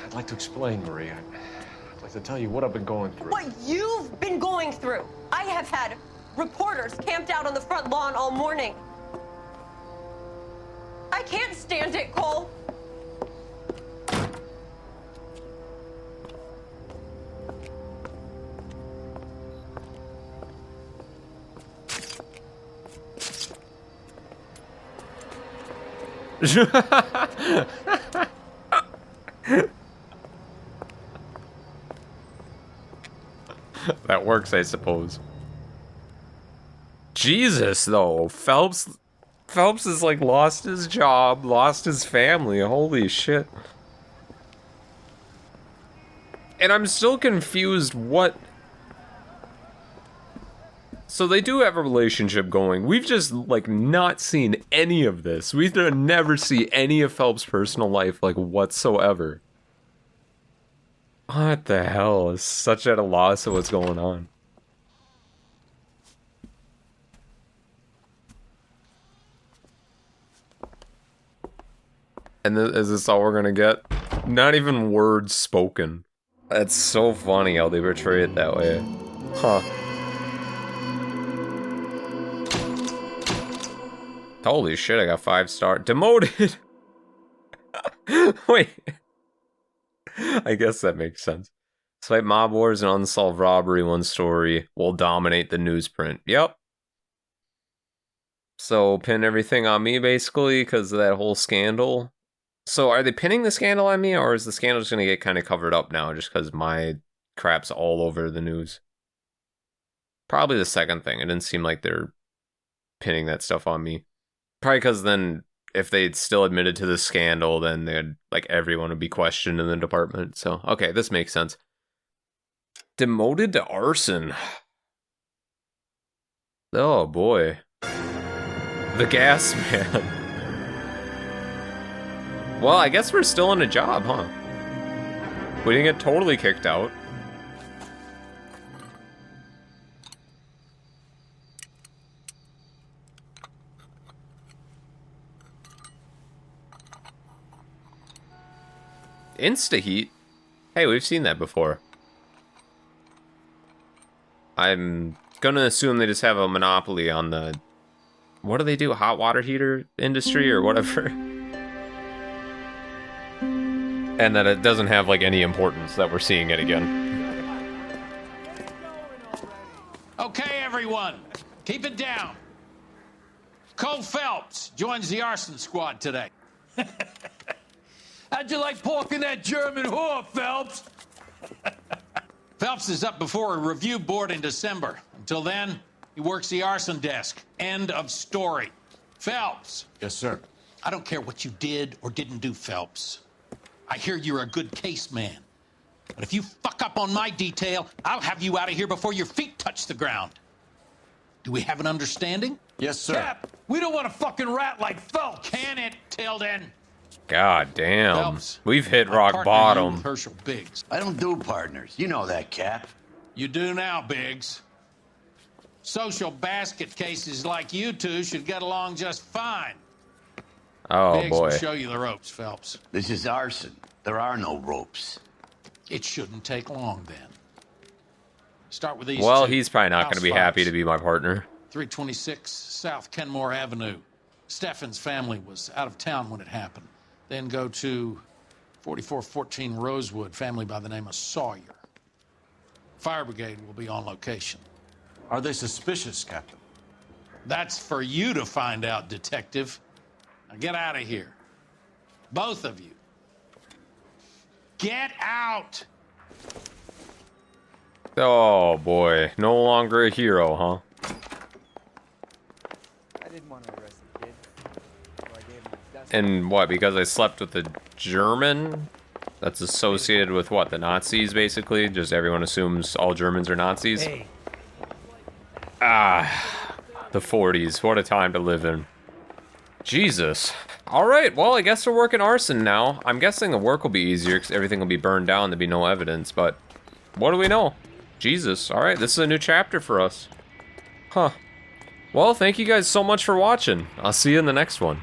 S4: I'd like to explain, Marie. I'd like to tell you what I've been going through.
S13: What you've been going through. I have had reporters camped out on the front lawn all morning. I can't stand it, Cole.
S1: That works, I suppose. Jesus, though. Phelps has, like, lost his job, lost his family. Holy shit. And I'm still confused what... So they do have a relationship going. We've just, like, not seen any of this. We never see any of Phelps' personal life, like, whatsoever. What the hell? Is such at a loss of what's going on. And is this all we're gonna get? Not even words spoken. That's so funny how they portray it that way. Huh. Holy shit, I got 5-star. Demoted! Wait. I guess that makes sense. Despite mob wars and unsolved robbery, one story will dominate the newsprint. Yep. So, pin everything on me, basically, because of that whole scandal. So, are they pinning the scandal on me, or is the scandal just going to get kind of covered up now, just because my crap's all over the news? Probably the second thing. It didn't seem like they're pinning that stuff on me. Probably because then, if they'd still admitted to the scandal, then they'd, like, everyone would be questioned in the department. So, okay, this makes sense. Demoted to arson. Oh, boy. The gas man. Well, I guess we're still in a job, huh? We didn't get totally kicked out. Insta-heat? Hey, we've seen that before. I'm gonna assume they just have a monopoly on the... What do they do? Hot water heater industry or whatever? And that it doesn't have, like, any importance that we're seeing it again.
S23: Okay, everyone, keep it down. Cole Phelps joins the arson squad today. How'd you like porking that German whore, Phelps? Phelps is up before a review board in December. Until then, he works the arson desk. End of story. Phelps. Yes, sir. I don't care what you did or didn't do, Phelps. I hear you're a good case man. But if you fuck up on my detail, I'll have you out of here before your feet touch the ground. Do we have an understanding?
S7: Yes, sir.
S23: Cap, we don't want a fucking rat like Phelps. Can it, Tilden?
S1: God damn.
S23: Phelps,
S1: We've hit
S23: I'm
S1: rock
S23: partnering you
S1: bottom.
S23: with Herschel Biggs.
S14: I don't do partners. You know that, Cap.
S23: You do now, Biggs. Social basket cases like you two should get along just fine.
S1: Oh,
S23: Biggs
S1: boy.
S23: will show you the ropes, Phelps.
S14: This is arson. There are no ropes.
S23: It shouldn't take long, then. Start with these
S1: Well,
S23: two.
S1: he's probably not going to be
S23: House
S1: happy
S23: fires.
S1: to be my partner.
S23: 326 South Kenmore Avenue. Steffen's family was out of town when it happened. Then go to 4414 Rosewood, family by the name of Sawyer. Fire brigade will be on location.
S21: Are they suspicious, Captain?
S23: That's for you to find out, detective. Now get out of here. Both of you. Get out!
S1: Oh, boy. No longer a hero, huh?
S15: I didn't want to arrest the kid. So I gave him a dust.
S1: And what, because I slept with a German? That's associated with what, the Nazis, basically? Just everyone assumes all Germans are Nazis?
S15: Hey.
S1: Ah, the 40s. What a time to live in. Jesus. Alright, well, I guess we're working arson now. I'm guessing the work will be easier because everything will be burned down. There'll be no evidence, but what do we know? Jesus. Alright, this is a new chapter for us. Huh. Well, thank you guys so much for watching. I'll see you in the next one.